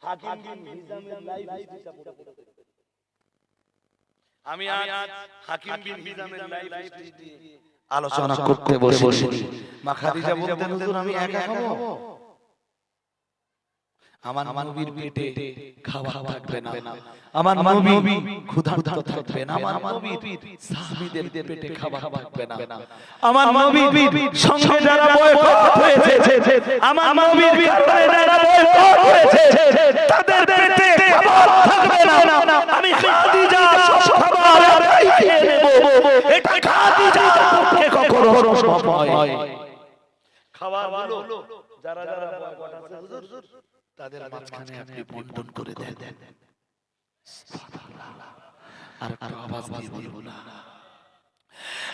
হাকিম বিন হিজামের লাইফ হিসাব করে আমি আজ হাকিম বিন হিজামের লাইফ হিস্ট্রি আলোচনা করতে বসেছি। মা খাদিজা বলতেন হুজুর আমি একা খাবো, আমার নবীর পেটে খাবার থাকবে না, আমার নবী ক্ষুধার্ত থাকবে না, আমার নবীর সাহাবীদের পেটে খাবার থাকবে না, আমার নবীর সঙ্গে যারা বয়কট হয়েছে, আমার নবীর কারণে যারা বয়কট হয়েছে তাদের পেটে খাবার থাকবে না। আমি খাদিজা সব খাবার খেয়ে নেব, এটা খাদিজার পক্ষে কখনো সম্ভব নয়। খাবারগুলো যারা যারা বয়কট আছে হুজুর তাদের মাঝখানে আপনি বন্টন করে দেন। সুবহানাল্লাহ, আর একটু আওয়াজ দিয়ে বলুন না।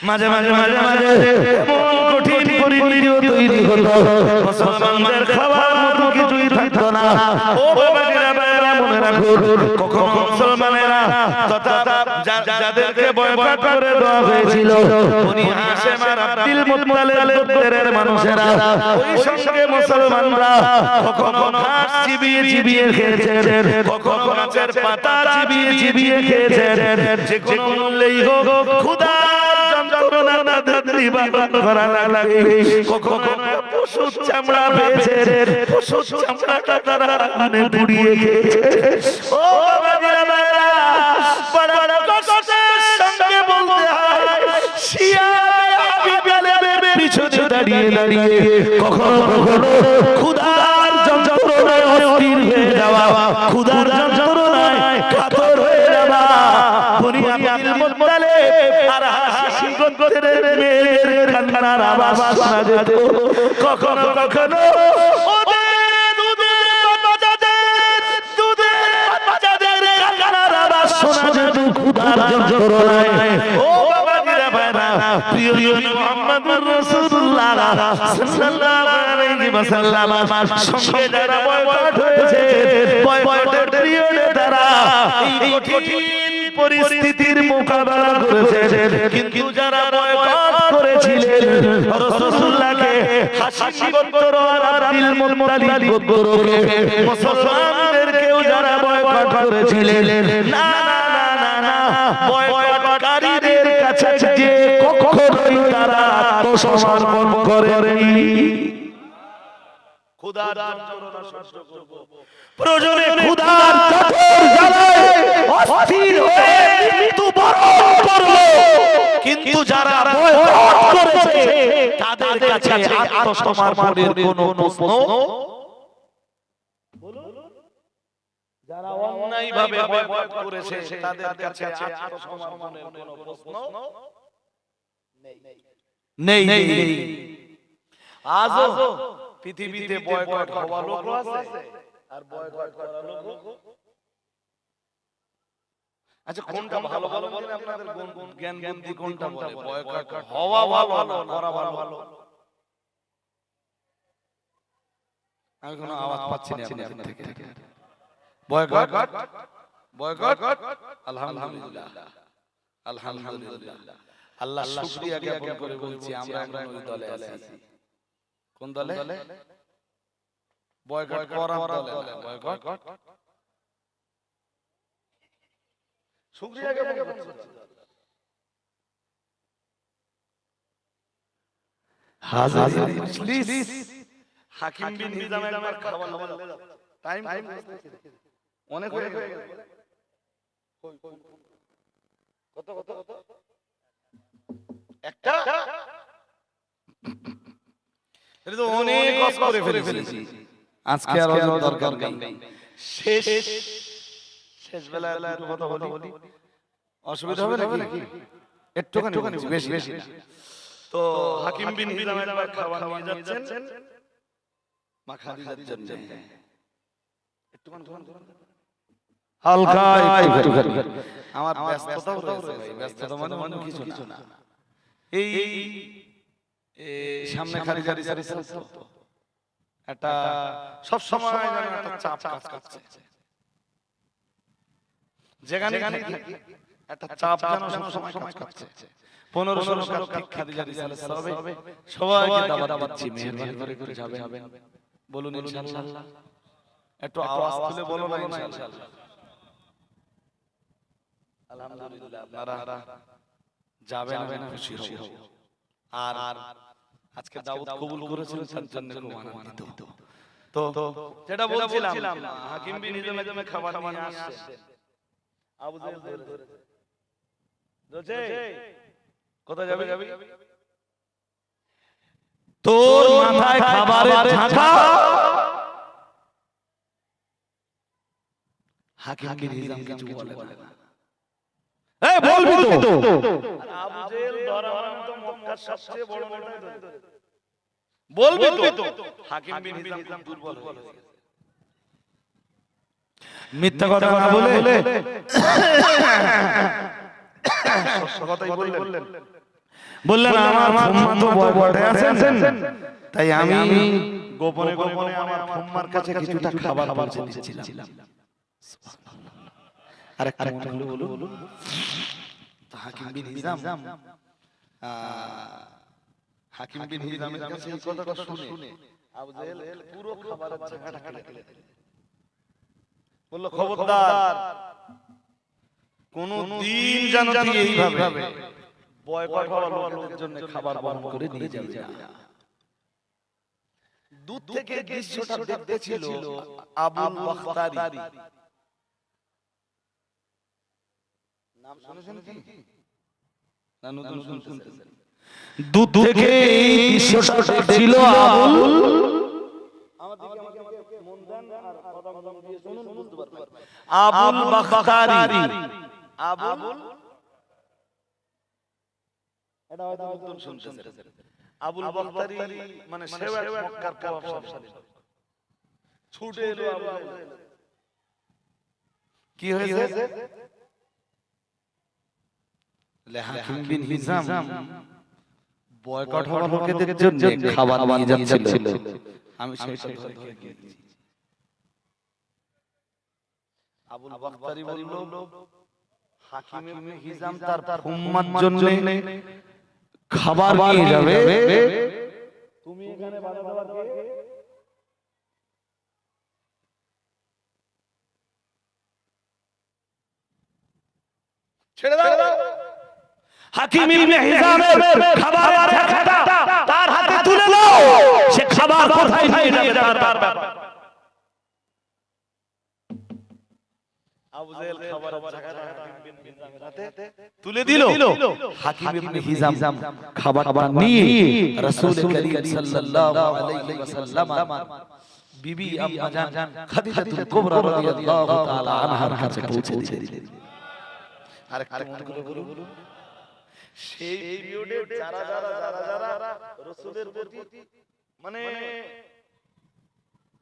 মাঝে মাঝে মাঝে মাঝে এমন কঠিন পরিস্থিতি তৈরি হলো, মুসলমানদের খাবার মতো কিছুই থাকতো না। ও বাবাজিরা ভাইরা মনে রাখুন, কখনো মুসলমানেরা তথা যাদেরকে বয়কট করে দেওয়া হয়েছিল বনি হাশিম আর আব্দুল মুত্তালিব গোত্রের মানুষেরা, ওই সঙ্গে মুসলমানরা কখনো ঘাস চিবিয়ে চিবিয়ে খেয়েছেন, কখনো গাছের পাতা চিবিয়ে চিবিয়ে খেয়েছেন। যে কোনো মূল্যেই হোক ক্ষুধা যন্ত্রণা না নিবারণ করা লাগে। কখনো পশুর চামড়া পেয়েছেন, পশুর চামড়াটা তারা আগুনে পুড়িয়ে খেয়েছে। ও বাবাজিরা ভাইরা, বড় বড় কষ্টের সঙ্গে বলতে হয়, শিয়া হাবিবালের পিছনে দাঁড়িয়ে দাঁড়িয়ে কখনো কখনো ক্ষুধার যন্ত্রণায় অস্থির হয়ে যাওয়া, ক্ষুধার যন্ত্রণায় কাতর হয়ে যাওয়া। বনি আব্দুল মুত্তালিব আর হাশিম গোত্রের মেয়ের কান্নার আওয়াজ শোনা যেত। কখনো কখনো কান্নার আওয়াজ শোনা যেত ক্ষুধার যন্ত্রণায়। ও বাবাজিরা ভাইরা, প্রিয় নবী মুহাম্মদুর রাসূলুল্লাহ সাল্লাল্লাহু আলাইহি ওয়াসাল্লাম সঙ্গে যারা বয়কট হয়েছে, বয়কটের পিরিয়ডে তারা এই কঠিন পরিস্থিতির মোকাবেলা করেছেন, কিন্তু যারা বয়কট করেছিলেন রাসূলুল্লাহকে, হাশিম গোত্র আর আব্দুল মুত্তালিব গোত্রকে, মুসলমানদেরকেও যারা বয়কট করেছিলেন, না না না না না, বয়কটকারীদের কাছে যে কখনোই তারা আত্মসমর্পণ করেনি। খোদার যন্ত্রণা সহ্য করব, প্রয়োজনে খোদার চোখের জ্বালায় অস্থির হয়ে মৃত্যু বরণ করব, কিন্তু যারা বয়কট করেছে তাদের কাছে আত্মসমর্পণের কোনো প্রশ্ন, যারা অন্যায়ভাবে বয়কট করেছে তাদের কাছে আত্মসমর্পণের কোনো প্রশ্ন নেই নেই। আজও পৃথিবীতে বয়কট হওয়া লোক আছে আর বয়কট করা লোক। আচ্ছা কোনটা ভালো ভালো বলেন, আপনাদের কোন জ্ঞান বুদ্ধি কোনটা বলে? বয়কট হওয়া ভালো না করা ভালো? আমি কোনো আওয়াজ পাচ্ছি না আপনাদের থেকে। বয়কট বয়কট আলহামদুলিল্লাহ আলহামদুলিল্লাহ, আল্লাহ শুকরিয়া জ্ঞাপন করে বলছি আমরা ওই দলে আছি। কোন দলে? বয়কট করার দলে। বয়কট শুকরিয়া জ্ঞাপন করছি। হাজির মজলিস, হাকিম বিন হিজাম একবার খাবার টাইম অনেক হয়ে গেল। কত কত কত একটা, এটা তো অনেক কষ্ট করে ফেলেছি, আজকে আর দরকার নেই। শেষ শেষ বেলায় একটু কথা বলি, অসুবিধা হবে নাকি? একটুখানি বেশি বেশি। তো হাকিম বিন হিজাম একবার খাবার নিয়ে যাচ্ছেন মা খাদিজার জন্য, হালকা একটু আমার ব্যস্ততাও রয়েছে ভাই, ব্যস্ততা মানে অন্য কিছু না। এই সামনে খাদিজার একটা সব সময় যেন একটা চাপ কাজ করছে, যেখানে একটা চাপ যেন সব সময় কাজ করছে। 1500 কাজ খাদিজার রিসালাত হবে, সবাইকে দাওয়াত দিচ্ছি, মেহেরবানি করে যাবেন, বলুন ইনশাআল্লাহ। একটু আওয়াজ তুলে বলো না ইনশাআল্লাহ। আলহামদুলিল্লাহ, আপনারা যাবেন, খুশি হব। আর আজকে দাওয়াত কবুল করেছেন তার জন্য খুব আনন্দিত। তো যেটা বলছিলাম, হাকিম বিন হিজাম খাবার নিয়ে আসছে, আবু জেহেল ধরেছে, কোথায় যাবে? তোর মাথায় খাবারের ঝাঁকা। হাকিম বিন হিজাম কিছু বলে না। এই বলবি তো, আবু জেহেল ধরা মানে তো মক্কার সবচেয়ে বড় নেতা, বলবি তো। হাকিম বিন হিজাম দুর্বল হয়ে গেছে, মিথ্যা কথা না বলে বললেন আমার ফুম্মা তো বয়কটে আছেন, তাই আমি গোপনে গোপনে আমার ফুম্মার কাছে কিছুটা খাবার পৌঁছে দিয়েছিলাম। আরেকটা মনে হলো বলুন। হাকিম বিন হিজাম হিজামের কাছে এই কথাটা শুনে আবু জেহেল পুরো খাবারের ঝাঁকাটা কেটে দিল। বলল খবরদার, কোন দিন যেন তুই এইভাবে বয়কট হওয়া লোকেদের জন্য খাবার বহন করে নিয়ে যাবি না। দূর থেকে দৃশ্যটা দেখতে ছিল আবুল বাখতারি, নাম শুনেছেন কি? না নতুন শুনতেছেন? দূর থেকে এই দৃশ্যটা ছিল আবুল, আমাদেরকে মন দেন আর কথা মন দিয়ে শুনুন, বুঝতে পারবেন। আবুল বাখতারি, আবুল, এটা হয়তো নতুন শুনতেছেন। আবুল বাখতারি মানে সেও এক মক্কার প্রভাবশালী, ছুটে এলো আবু জেহেল। কি হয়েছে? হাকিম বিন হিজাম বয়কট হওয়া লোকেদের জন্য খাবার নিয়ে যাচ্ছিল, আমি সেটা ধরে গিয়েছি। আবুল বাখতারি বলল হাকিম ইবনে হিজাম তার উম্মার জন্য খাবার নিয়ে যাবে, তুমি এখানে বাধা দেওয়ার কে? ছেড়ে দাও। হাকিম ইবনে হিজামের খাবারের ঝাঁকাটা তার হাতে তুলে দাও, সে খাবার কোথায় নিয়ে যাবে তার ব্যাপার। আবু জেহেল খাবারের ঝাঁকাটা হাকিম ইবনে হিজামের হাতে তুলে দিল। হাকিম ইবনে হিজাম খাবারটা নিয়ে রাসূল করিম সাল্লাল্লাহু আলাইহি ওয়াসাল্লাম বিবি আম্মা জান খাদিজাতুল কুবরা রাদিয়াল্লাহু তাআলা আনহার কাছে পৌঁছে দিলেন। আরেকটা মনে করে বলুন, সেই পিরিয়ডে যারা রাসূলের প্রতি মানে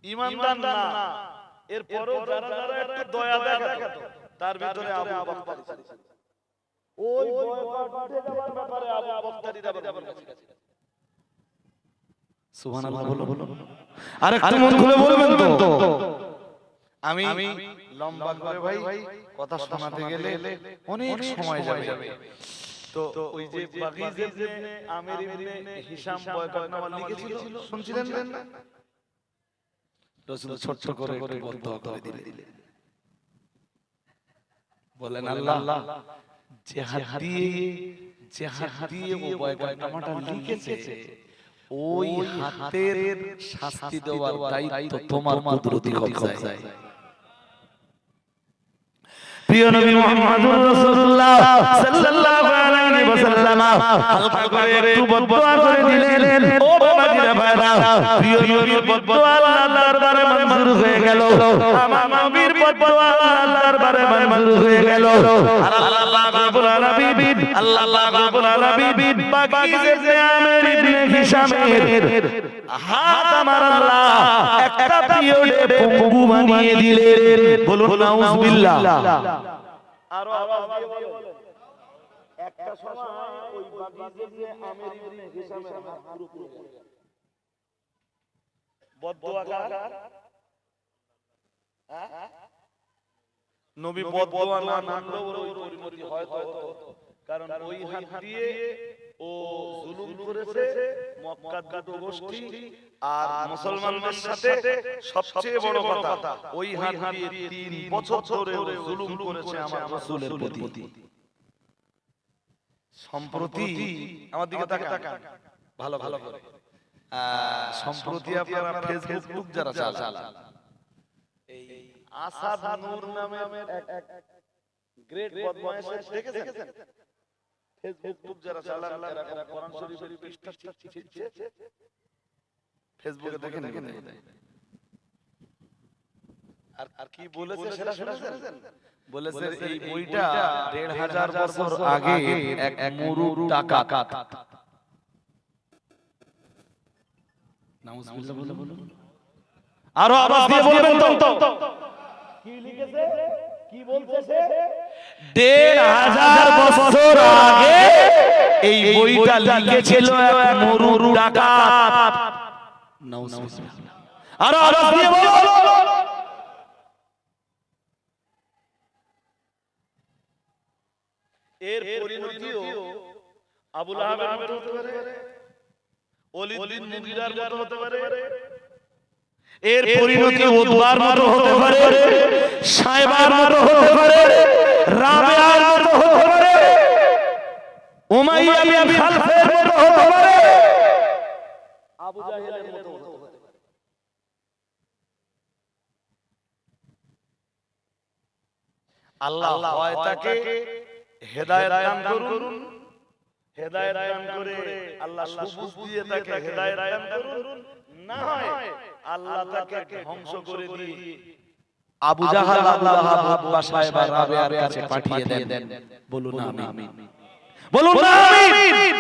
ঈমানদার না, এরপরও যারা একটু দয়া দেখাতো, তার ভিতরে আবু বকর ছিল। ওই বয়কটে যাওয়ার ব্যাপারে আবু বকর ব্যাপারে সুবহানাল্লাহ বলো। আরেকটু মন খুলে বলবেন তো। আমি লম্বা করে ভাই কথা শোনাতে গেলে অনেক সময় যাবে। তো ওই যে বাগিজ ইবনে আমির ইবনে হিশাম বয়কটনামা লিখেছিল, শুনছিলেন না? রাসূল ছোট করে একটু বদদোয়া করে দিলেন, বলেন আল্লাহ যে হাত দিয়ে ও বয়কটনামাটা লিখেছে, ওই হাতের শাস্তি দেওয়ার দায়িত্ব তোমার কুদরতি কবজায়। প্রিয় নবী মুহাম্মদুর রাসূলুল্লাহ সাল্লাল্লাহু আলাইহি ওয়াসাল্লাম হালকা করে একটু বদদোয়া করে দিলেন। ও বাবাজিরা ভাইরা, প্রিয় নবীর বদদোয়া আল্লাহর দরবারে মঞ্জুর হয়ে গেল। আমার নবীর বদদোয়া আল্লাহর দরবারে মঞ্জুর হয়ে গেল। আর আল্লাহ রাব্বুল আলামিন বাগিজ ইবনে আমির ইবনে হিশামের হাত আমার আল্লাহ একটা পিরিয়ডে পঙ্গু বানিয়ে দিলেন। বলুন নাউযুবিল্লাহ। আরো আওয়াজ দিয়ে বলেন, একটা সময় ওই বাগিজ ইবনে আমির ইবনে হিশামের হাত পুরো পুরো বদদোয়া কার? নবী বদদোয়া না মানলেও ওই পরিণতি হয়তো হতো, কারণ ওই হাত দিয়ে ও জুলুম করেছে মক্কার দুটো গোষ্ঠী আর মুসলমানদের সাথে। সবচেয়ে বড় কথা, ওই হাত দিয়ে 3 বছর ধরে জুলুম করেছে আমার রাসূলের প্রতি। সম্প্রতি আমার দিকে তাকান ভালো করে, সম্প্রতি আপনারা ফেসবুক যারা চালান, এই আসাদ নূর নামের এক গ্রেট বদমাইশ দেখেছেন? ফেসবুক যারা চালান এরা কোরআন শরীফের পৃষ্ঠা ছিঁড়ছে, ফেসবুকে দেখেন। আর কি বলেছে সেটা শুনেছেন? বলেছে এই বইটা ১৫০০ বছর আগে এক মুরুর টাকা। নাউযুবিল্লাহ বলুন। আরো আওয়াজ দিয়ে বলবেন তো। কি লিখেছে, কি বলতেছে? ১৫০০ বছর আগে এই বইটা লিখেছিল এক মুরুর ডাকাত। নাউযুবিল্লাহ। আরো আওয়াজ দিয়ে বলুন। এর পরিণতিও আবু লাহাবের মতো হতে পারে, ওলীদ বিন মুগীরার মতো হতে পারে, এর পরিণতি উতবার মতো হতে পারে, সাইবার মতো হতে পারে, রাবিয়ার মতো হতে পারে, উমাইয়া বিন খালফের মতো হতে পারে, আবু জাহেলের মতো হতে পারে। আল্লাহ হয় তাকে হেদায়েত দান করুন, হেদায়েত দান করে আল্লাহ সবুজ দিয়ে তাকে হেদায়েত দান করুন, না হয় আল্লাহ তাকে ধ্বংস করে দিয়ে আবু জাহাল আবু লাহাব বা সাইবা রাবিয়ার কাছে পাঠিয়ে দেন। বলুন আমিন, বলুন আমিন।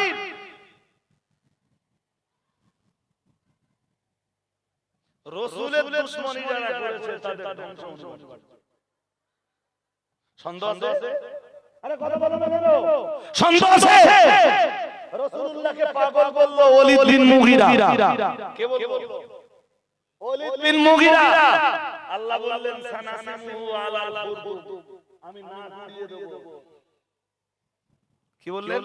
রাসূলের দুশমনী যারা করেছে তাদের ধ্বংস হবে। সন্দেহ আছে? আরে কথা বলো না কেন? সন্দেহ আছে? রাসূলুল্লাহকে পাগল বলল ওলীদ বিন মুগীরা। কে বলল? ওলীদ বিন মুগীরা। আল্লাহ বললেন সানাসিমু আলাল কুরতুব, আমি না ঘুরিয়ে দেব। কি বললেন?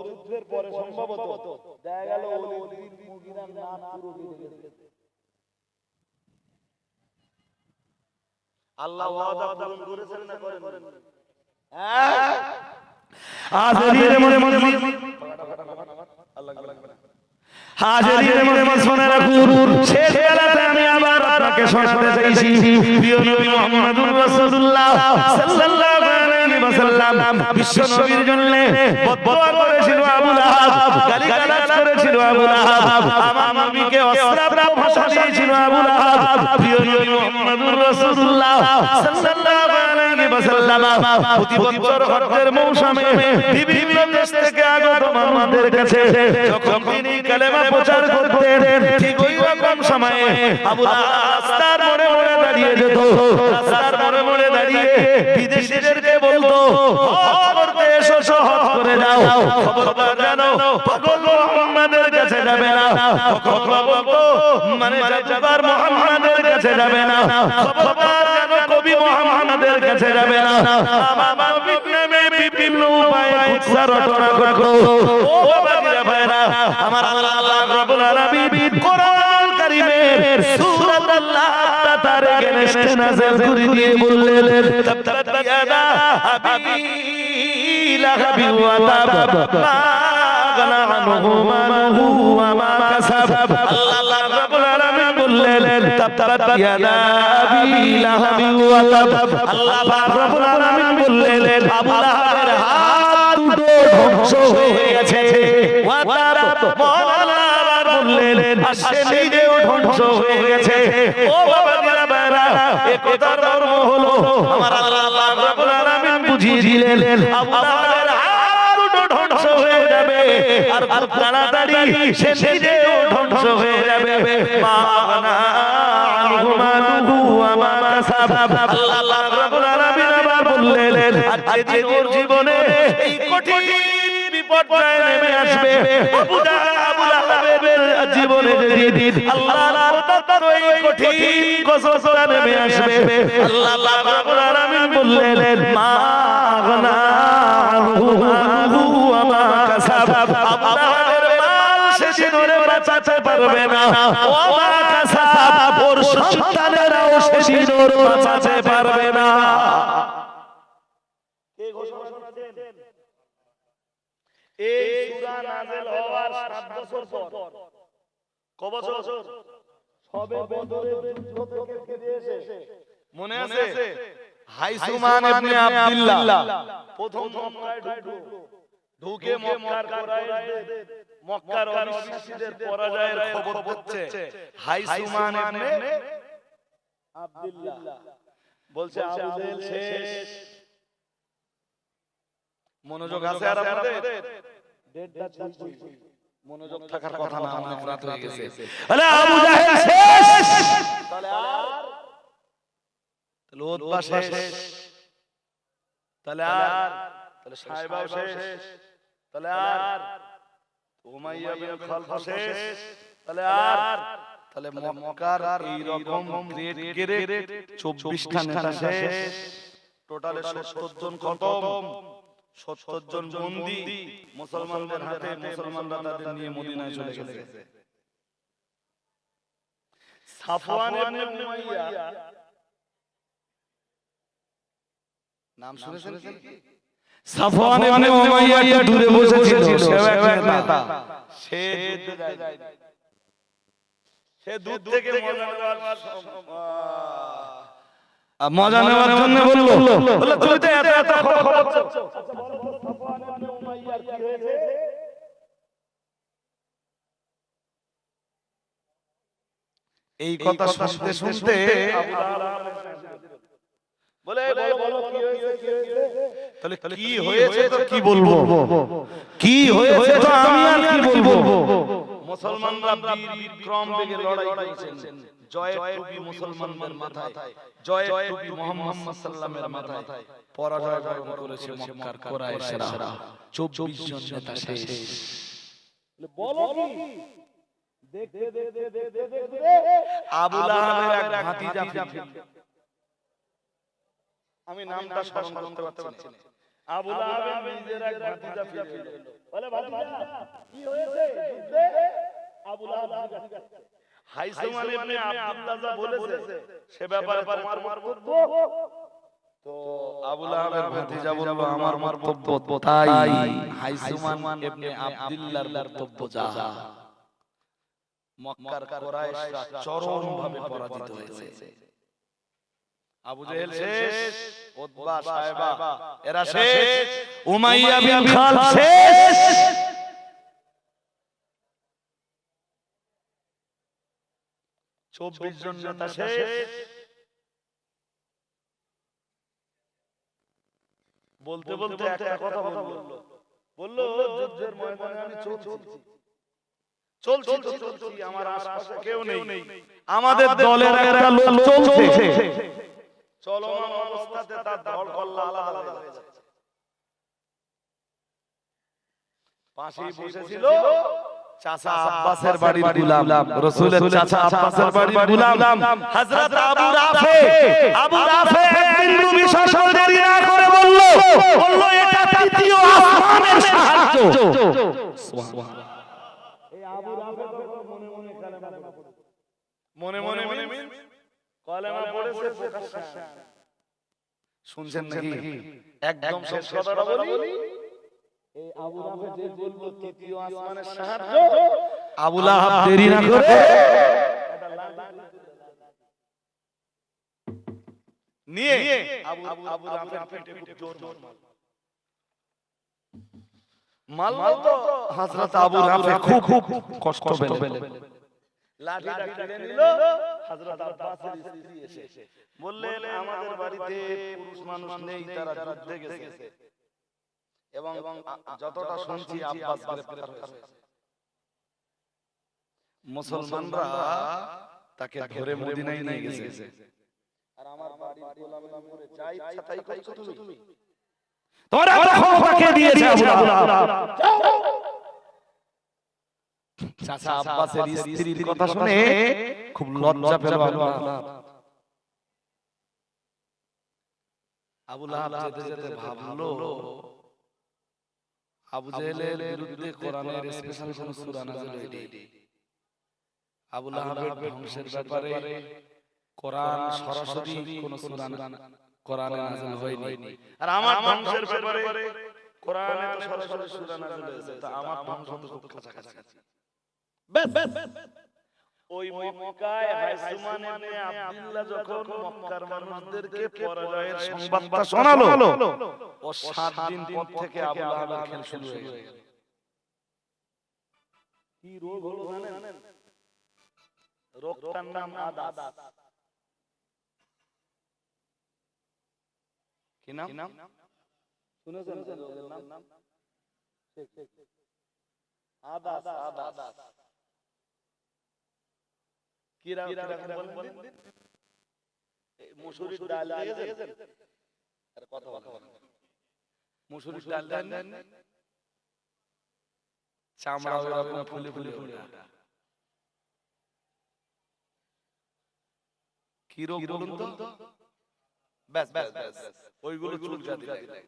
যুদ্ধের পরে সম্ভবত দেখা গেল ওলিদ মুগিরার নাম পুরো দিয়ে গেছে। আল্লাহ ওয়াদা পূরণ করেছেন না করেন? হ্যাঁ, হাজির মজলিস হাজির মজলিস মনে রাখুন। শেষ বেলাতে আমি আবার আপনাকে শোনাতে চাইছি, প্রিয় নবী মুহাম্মদুর রাসূলুল্লাহ সাল্লাল্লাহু আলাইহি ওয়াসাল্লাম বিশ্ব নবীর জন্য বদদুয়া করেছিল আবু লাহাব, গালিগালাজ করেছিল আবু লাহাব, আমার নবীকে অশ্রাব্য ভাষা দিয়েছিল আবু লাহাব। প্রিয় নবী মুহাম্মদুর রাসূলুল্লাহ সাল্লাল্লাহু আলাইহি ওয়াসাল্লাম প্রতি বছর হজ্জের মৌসুমে বিভিন্ন দেশ থেকে আগত মানুষদের কাছে যখন তিনি কালেমা প্রচার করতেন, ঠিক ওই রকম সময়ে আবু লাহাব রাস্তার মোড়ে মোড়ে দাঁড়িয়ে যেত, রাস্তার মোড়ে মোড়ে দাঁড়িয়ে বিদেশীদেরকে বলতো, হজ করতে এসো, হজ করে যাও, খবরদার জানো পাগল মুহাম্মাদের কাছে যাবে না, খবরদার বলতো মানে জাদুকর মুহাম্মাদের কাছে যাবে না, খবরদার জানো কবি মুহাম্মাদের কাছে যাবে না। আমার নবীর নামে বিভিন্ন উপায়ে কুৎসা রচনা করতো। ও বাবাজিরা ভাইরা, আমার আল্লাহ রাব্বুল আলামিন কোরআন কারীমের সূরা আল্লাহ তাবারাক নেশে নাযিল করে দিয়ে বললেন, তাবতাত ইয়াদা আবি লাহাবি ওয়া তাব মা গানা আনহু মালুহু ওয়া মা কাসাব। আল্লাহ রাব্বুল আলামিন বললেন, তাবতাত ইয়াদা আবি লাহাবি ওয়া তাব। আল্লাহ রাব্বুল আলামিন বললেন, আবু লাহাবের হাত দুটো ধ্বংস হয়ে গেছে। ওয়া তাব আবার বললেন, আর সে নিজেও ধ্বংস হয়ে গেছে। ও বাবাজিরা ভাইরা, এই কথার মর্ম হলো আমার আল্লাহ রাব্বুল আলামিন বুঝিয়ে দিলেন, আবু লাহাবের হাত দুটো ধ্বংস হয়ে যাবে, আর খুব তাড়াতাড়ি সে নিজেও ধ্বংস হয়ে যাবে। মা গানা আনহু মালুহু ওয়া মা কাসাব। আল্লাহ রাব্বুল আলামিন আবার বললেন, আজকে দিন ওর জীবনে এই কঠিন বিপর্যয় নেমে আসবে। আবু লাহাবের জীবনে যেদিন আল্লাহর প্রদত্ত এই কঠিন কষ্টটা নেমে আসবে, আল্লাহ রাব্বুল আলামিন বললেন, মা গানা আনহু মালুহু ওয়া মা কাসাব। আবু লাহাবের মাল সেদিন ওরে বাঁচাতে পারবে না, ওয়া মা কাসাব, ওর সন্তানেরাও সেদিন ওর বাঁচাতে পারবে না। কে ঘোষণা করেছেন? এই সূরা নাযিল হওয়ার 7 বছর পর। ক বছর? সবে বদরের যুদ্ধ থেকে ফিরে এসে মনে আছে হাইসুমান ইবনে আব্দুল্লাহ প্রথম মক্কায় ঢুকে মক্কার কুরাইশদের, মক্কার অবিশ্বাসীদের পরাজয়ের খবর দিচ্ছে হাইসুমান ইবনে আব্দুল্লাহ। বলছে আবু জেহেল শেষ। মনোযোগ আছে আর আপনাদের? ডেটটা ছুঁই মনোযোগ থাকার কথা না, অনেক রাত হয়ে গেছে। আরে আবু জেহেল শেষ, তাহলে আর উতবা শেষ, তাহলে সাইবাও শেষ, তাহলে আর উমাইয়া বিন খালফ শেষ, তাহলে মক্কার এই রকম গ্রেড 24টা নেতা শেষ। টোটালে 70 জন খতম, 70 জন বন্দী মুসলমানদের হাতে। মুসলমানরা তাদের নিয়ে মদিনায় চলে গেছে। সাফওয়ান ইবনে উমাইয়া নাম শুনেছেন কি? সাফওয়ান ইবনে উমাইয়া একটু দূরে বসেছিল, সে এক নেতা। সে দূর থেকে মজা নেওয়ার জন্য বলল, তুই তো এত খবর চাচ্ছ। আচ্ছা বলো তো সাফওয়ান ইবনে উমাইয়ার কি হয়েছে? এই কথা শুনতে শুনতে আবু লাহাব বলে, বলো কি হয়েছে? তাহলে কি হয়েছে তো কি বলবো, কি হয়েছে তো আমি আর কি বলবো। মুসলমানরা বীর বিক্রম বেগে লড়াই করেছেন। জয়ের টুপি মুসলমানদের মাথায়, জয়ের টুপি মুহাম্মদ সাল্লাল্লাহু আলাইহি ওয়াসাল্লামের মাথায়। পরাজয় বরণ করেছে মক্কার কুরাইশরা। 24 জন নেতা শেষ। বলো কি? দেখতে আবু লাহাবের এক ভাতিজা, আমি নামটা স্মরণ করতে পারছি না, আবু লাহাবের নিজের এক ভাতিজা ফিরে এলো, বলে ভাতিজা কি হয়েছে যুদ্ধে? আবু লাহাব হাইসুমান ইবনে আব্দুল্লাহ যা বলেছে সে ব্যাপারে তোমার বক্তব্য? তো আবু লাহাবের ভাতিজা বলল, আমার বক্তব্য তাই, হাইসুমান ইবনে আব্দুল্লাহর বক্তব্য যা। মক্কার কুরাইশরা চরমভাবে পরাজিত হয়েছে। আবু জেহেল শেষ, উতবা সায়বা এরা শেষ, উমাইয়া বিন খালদ শেষ, 24 জন নেতা শেষ। বলতে বলতে একটা কথা বললো, যুদ্ধের ময়দানে আমি চলছি, আমার আশপাশে কেউ নেই, আমাদের দলের একটা লোক চলছে, চলমান অবস্থাতে তার দল কল্লা আলাদা হয়ে যাচ্ছে। পাশেই বসেছিল চাচা আব্বাসের বাড়ির গোলাম, রাসূলের চাচা আব্বাসের বাড়ির গোলাম হযরত আবু রাফে বিন্দু বিসর্জন দেরি না করে বলল এটা তৃতীয় আসমানের সাহায্য। সুবহানাল্লাহ। এই আবু রাফে মনে মনে কালেমা পড়েছে প্রকাশ্যে। শুনছেন নাকি? একদম শেষ কথাটা বলি, এই আবু রাফে যে বলল তৃতীয় আসমানের সাহায্য, আবু লাহাব দেরি না করে নিয়ে আবু রাফের পেটে খুব জোর মারল। তো হযরত আবু রাফে খুব কষ্ট পেলেন, লাঠিটা কেড়ে নিল। হযরত আব্বাসের স্ত্রী এসে বললেন, আমাদের বাড়িতে পুরুষ মানুষ নেই, তারা যুদ্ধে গেছে এবং যতটা শুনছি আব্বাস গ্রেফতার হয়েছে। মুসলমানরা তাকে ধরে মদিনায় নিয়ে গেছে। আর আমার বাড়ির গোলামের উপরে যা ইচ্ছা তাই করছো তুমি। তোরা তো ক্ষমতা কে দিয়েছে আবু লাহাব? চাচা আব্বাসের স্ত্রীর কথা শুনে খুব লজ্জা পেল আবু লাহাব। যেতে যেতে ভাবলো, আবু জেহেলের বিরুদ্ধে কোরআনের স্পেশাল কোন সূরা নাযিল হয়নি। আবু লাহাবের ধ্বংসের ব্যাপারে কোরআন সরাসরি কোন সূরা কোরআনে নাযিল হয়নি। আর আমার ধ্বংসের ব্যাপারে কোরআনে তো সরাসরি সূরা নাযিল হয়েছে, তা আমার ধ্বংস তো খুব কাছাকাছি। ওই মক্কায় হাইসুমান ইবনে আব্দুল্লাহ যখন মক্কার মানুষদেরকে পরাজয়ের সংবাদটা শোনালো, ও 7 দিন পর থেকে আবু লাহাবের খেল শুরু হয়ে গেল। কি রোগ হলো জানেন? রোগটার নাম আদাস। কি নাম শুনেছেন? রোগের নাম আদাস। মুসুরির ডাল দিয়েছেন, মুসুরির ডাল দেন, চামড়া ওরকম ফুলে ফুলে ওঠা। কি রোগ বলুন তো? ব্যাস ওইগুলো চুলকা দিলে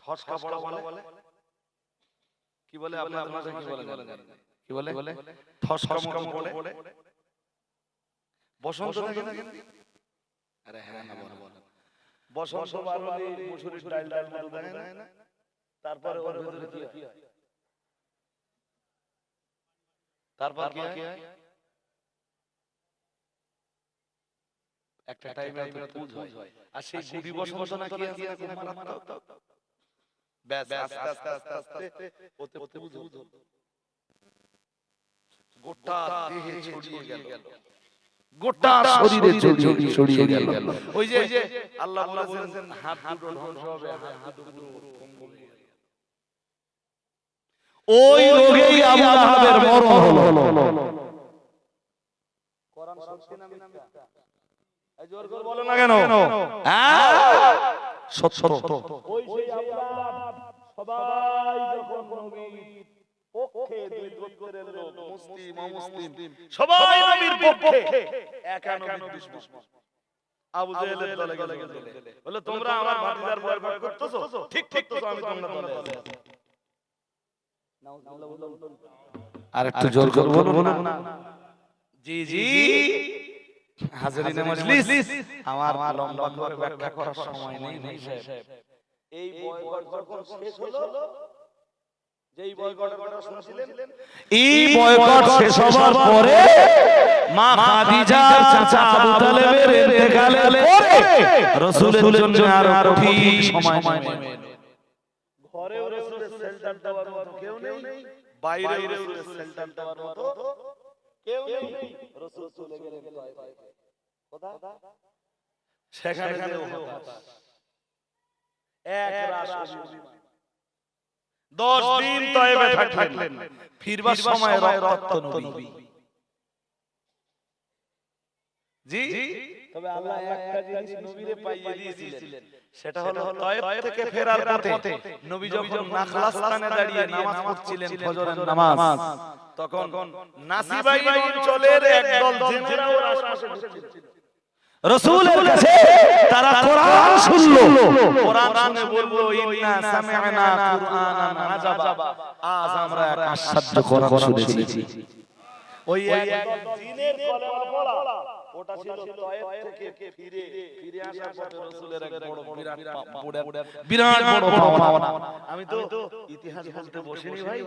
ঠসকা পড়া বলে। কি বলে আপনার ভাষায় কি বলে জানেন? কি বলে? ঠসকা পড়ে। বসন্ত থাকে না? আরে হ্যাঁ না, বলে বসন্ত বারলে মুসুরির ডাল মতো দেখে না? তারপরে ওর ভিতরে কি হয়? তারপর কি হয়? একটা টাইমে পুজ হয়। আর সেই গুড়ি বসন্ত না কি আছে মারাত্মক। ব্যাস আস্তে আস্তে ওতে পুজ হলো, গোটা দেহে ছড়িয়ে গেল, গোটা শরীরে ছড়িয়ে গেল। ওই যে আল্লাহ বলেছেন হাত দুটো ধ্বংস হবে, হাত দুটো পঙ্গু হয়ে গেল। ওই রোগেই আবু লাহাবের মরণ হলো। কোরআন সত্যি না মিথ্যা? এই জোর করে বলো না কেন? হ্যাঁ সত্য। ওই সেই আবু লাহাব সবাই যখন নবীর পক্ষে, দুই গোত্রের লোক মুসলিম অমুসলিম সবাই নবীর পক্ষে, একা নবীর দুশমন। আবু জেহেলের দলে গেলে বলে তোমরা আমার ভাতিজার বয়কট করতেছো, ঠিক করতেছো, আমি তোমরা দলে আছি। আর একটু জোর করে বলবো না? জি জি হাজিরিনে মজলিস, আমার লম্বা করে ব্যাখ্যা করার সময় নেই ভাই সাহেব। এই বয়কট যখন শেষ হলো, যেই বয়কটের কথা শুনছিলেন, এই বয়কট শেষ হবার পরে মা খাদিজার চাচা আবু তালেবের ইন্তেকালের পরে রাসূলের জন্য আর ঠিক সময় নেই। ঘরেও রাসূলের সেল্টার দেওয়ার মতো কেউ নেই, বাইরেও রাসূলের সেল্টার দেওয়ার মতো কেউ নেই। রাসূল চলে গেলেন কোথায়? সেখানে এক রাত 10 দিন তয়েবে থাকলেন, ফিরবার সময় রক্তাক্ত নবী। জি, তবে আল্লাহ একটা জিনিস নবীরে পাইয়ে দিয়েছিলেন, সেটা হলো তয়েব থেকে ফেরার পথে নবী যখন নাখলাস্তানে দাঁড়িয়ে নামাজ পড়ছিলেন, ফজরের নামাজ, তখন নাসিবাইন অঞ্চলের একদল জিনেরাও আশেপাশে ছিল। রাসূলের কাছে তারা কোরআন শুনলো, কোরআন শুনে বলল ইন্না সামি'না কুরআনান আজাবা, আজ আমরা এক আশ্চর্য কোরআন শুনেছি। ওই একদল জিনের কলেমা পড়া, ওটা ছিল তয়েব থেকে ফিরে আসার পথে রাসূলের এক বড় বিরাট বড় পাওনা। আমি তো ইতিহাস বলতে বসিনি ভাই,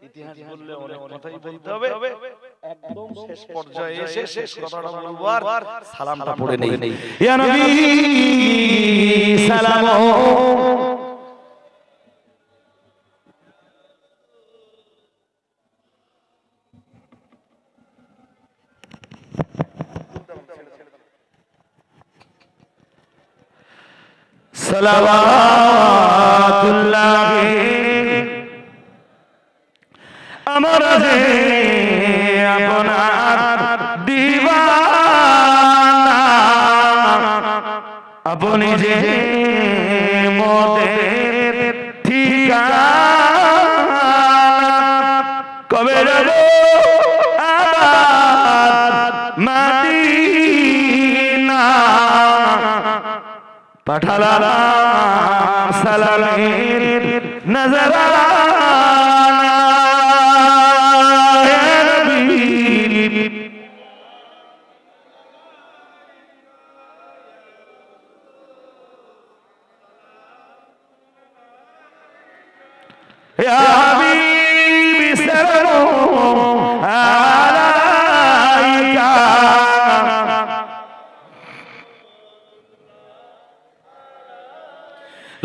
ইতিহাস বললে অনেক কথাই বলতে হবে। একদম শেষ পর্যায়ে এসে শেষ কথাটা বলবো, আর সালামটা পড়ে নেই। ইয়া নবী সালাম সালাওয়াতুল্লাহ আমার যে আপনার দিওয়ানা, আপনি যে মোদের ঠিকানা, কবে যাব আবার মদিনা, পাঠালাম সালামের নজরানা, হে নবী ইয়া হাবিবি সালাম আলাইকা,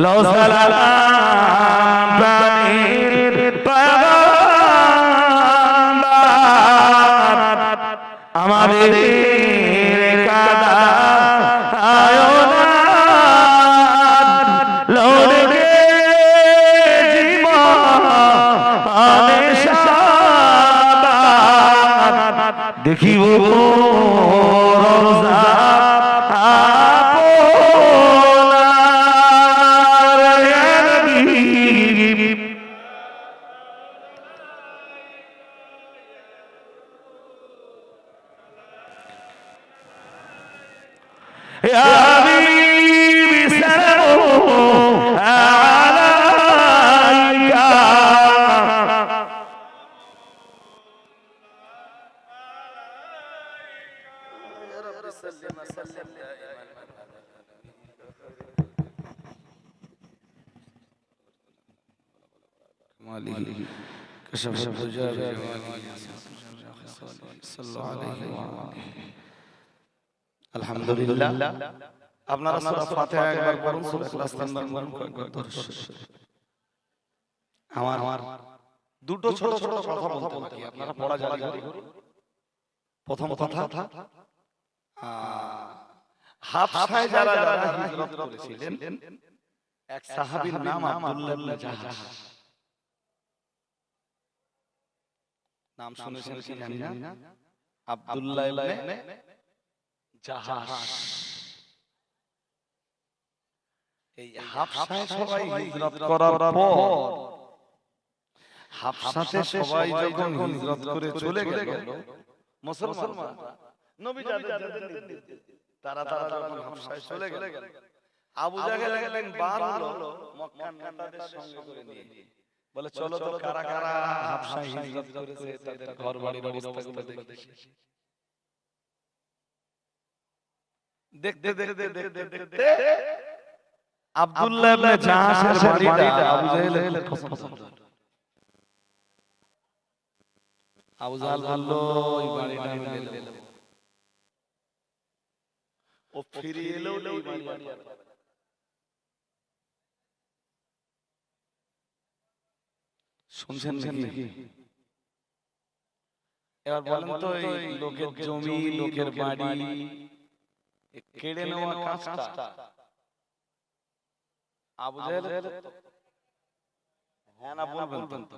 লো সালাম প্রাণের পয়গম্বর, আমাদের কাদা আয়োনার লোড়ে জীবনে সাবাত, দেখিব রোজা يا حبيبي سلام عليك. يا رب سلم سلم دائما كشف الدجى بجماله صلى الله عليه وسلم. আলহামদুলিল্লাহ, আপনারা সূরা ফাতিহা একবার পড়ুন, সূরা ইখলাস তিনবার পড়ুন, কয়েকবার দরুদ শরীফ। আমার দুটো ছোট ছোট কথা বলতে বাকি, আপনারা পড়া জারি করুন। প্রথম কথা, হাবশায় যারা হিজরত করেছিলেন, এক সাহাবীর নাম আব্দুল্লাহ ইবনে জাহাশ। নাম শুনেছেন কি জানি না? আব্দুল্লাহ ইবনে জাহাশ। এই হাবশায় সবাই হিজরত করার পর, হাবশাতে সবাই যখন হিজরত করে চলে গেল, মুসলমানরা নবী যাদের তারা যখন হাবশায় চলে গেল, আবু জাহেল একদিন বার হলো মক্কার নেতাদের সঙ্গে করে নিয়ে, বলে চলো তো কারা কারা হাবশায় হিজরত করেছে তাদের ঘর বাড়ির অবস্থাগুলো দেখি। দেখতে দেখতে দেখতে দেখতে আব্দুল্লাহ ইবনে জাহাশের বাড়িটা আবু জাহেলের পছন্দ। আবু জাহেল বলল ওই বাড়িটা আমি নিয়ে নেব। ও ফিরে এলো এই বাড়ি। শুনছেন কি? এবার বলেন তো এই লোকের জমি, লোকের বাড়ি কেড়ে নেওয়া কাজটা আবু জাহেল হ্যাঁ না বলবেন তো?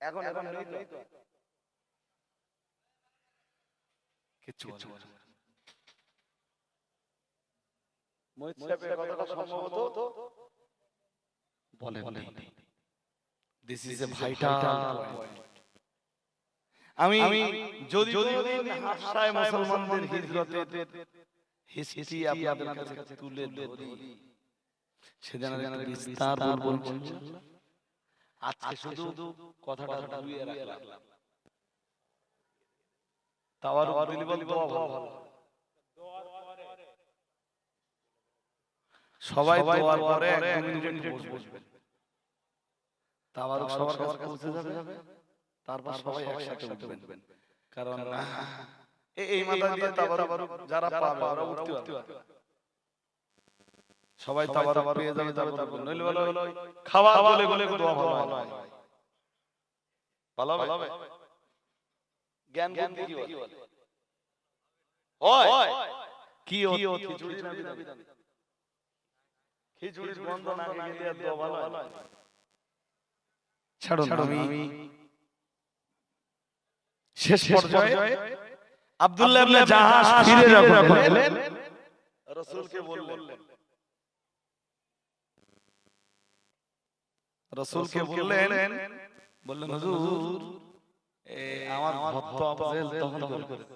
এখন নেই তো কিছু this is a vital point. আমি যদি হাবশায় মুসলমানদের হিজরতের হিস্ট্রি আপনাদের কাছে তুলে ধরি, সেদিন একটা বিস্তার বলবো ইনশাআল্লাহ। আজকে শুধু কথাটা ধুয়ে রাখলাম। তাওয়ারুক দিলি বল দোয়া ভালো, সবাই দোয়ার পরে 1 মিনিট বসবেন। তাওয়ারুক সবার কাছে পৌঁছে যাবে, তারপর সবাই একসাথে উঠবেন। কারণ এই মাথা দিয়ে তাওয়ারুক যারা পাবে ওরা উঠতে পারবে। সবাই তাওয়ারুক পেয়ে যাবে, তারপর নইলে বলো খাওয়া গলে গলে দোয়া ভালো হয়। ভালো হবে জ্ঞান বুদ্ধি কি বলে হয় কি খিচুড়ি না বিধান? খিচুড়ির গন্ধ না গেলে দোয়া ভালো হয়? ছাড়ুন, আমি শেষ পর্যায়ে আব্দুল্লাহ ইবনে জাহাশ ফিরে যখন এলেন, রাসূলকে বললেন, হুজুর আমার ভক্ত আবু জাহেল দখল করেছে।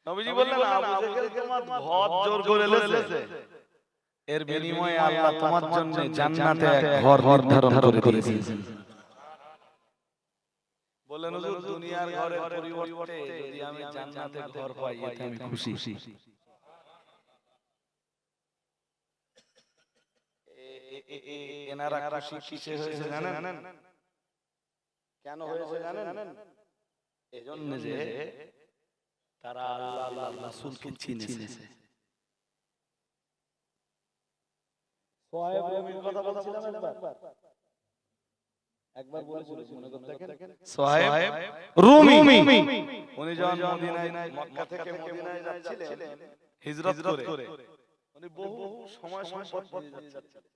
নবীজি বললেন, আবু জাহেল তোমার ঘর জোর করে লেছে, এর বিনিময়ে আল্লাহ তোমার জন্য জান্নাতে এক ঘর নির্ধারণ করে দিয়েছেন। বললেন, হুজুর দুনিয়ার ঘরের পরিবর্তে যদি আমি জান্নাতে ঘর পাই এতে আমি খুশি। এনারা খুশি কিসে হয়েছে জানেন? কেন হয়েছে জানেন? এজন্য যে তারা আল্লাহ রাসূলকে চিনেছে। সোহাইব রুমির কথা বলছিলাম একবার বলেছিল, মনে করতে দেখেন সোহাইব রুমি উনি যখন মদিনায় মক্কা থেকে মদিনায় যাচ্ছিলেন হিজরত করে, উনি বহু সময় সম্পদ নিয়ে যাচ্ছিলেন।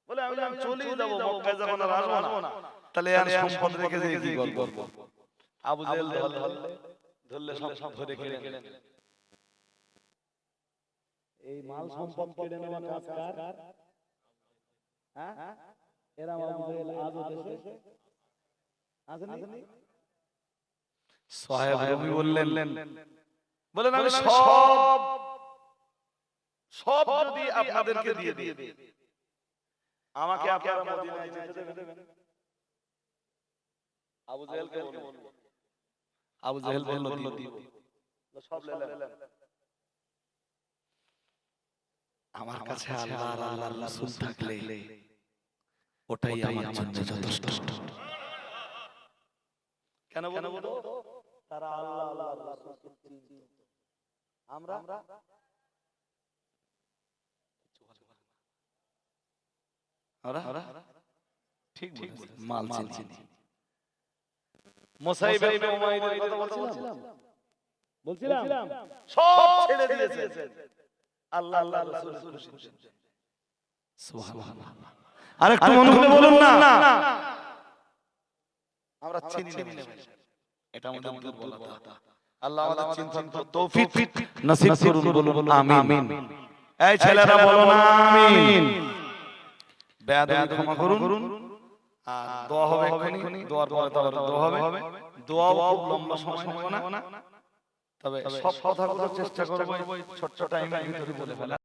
বলে আমি চলেই যাব, মক্কায় যখন আর আসবো না, তাহলে আর সম্পদ রেখে যে কি করব? আবু জাহেল ধরলে সব ধরে কেড়ে নেন। এই মাল সম্পদ কেড়ে নেওয়া কাজ কার? হ্যাঁ, এরা আবু জাহেল আজও দেশে আসেনি। সোহাইব রুমি বললেন আমি সব যদি আপনাদেরকে দিয়ে দিই, আমাকে আপনারা মদিনায় যেতে দেবেন? আবু জাহেল বলল দিব। সব নিলেন। আমার কাছে আল্লাহ আর আল্লাহর রাসূল থাকলে ওটাই আমার জন্য যথেষ্ট। কেন বলবো? তারা আল্লাহ আল্লাহর রাসূলকে চিনত, আমরা ঠিক মাল চিনি। মুসাইব ইবনে উমাইরের কথা বলছিলাম সব ছেড়ে দিয়েছে আল্লাহ আল্লাহর রাসূলের খুশি। সুবহানাল্লাহ। আরেকটু মন খুলে বলুন না, আমরা চিনি না, এটা আমাদের দুর্বলতা। আল্লাহ আমাদের চিন্তার তৌফিক নসিব করুন, বলুন আমিন। এই ছেলেরা বলুন আমিন। বেয়াদবি ক্ষমা করুন। আর দোয়া হবে এখনি, দোয়ার পরে তারপরে দোয়া হবে। দোয়াও খুব লম্বা সময় নেব না, তবে সব কথাগুলো চেষ্টা করব ছোট্ট টাইমের ভিতরে বলে ফেলা।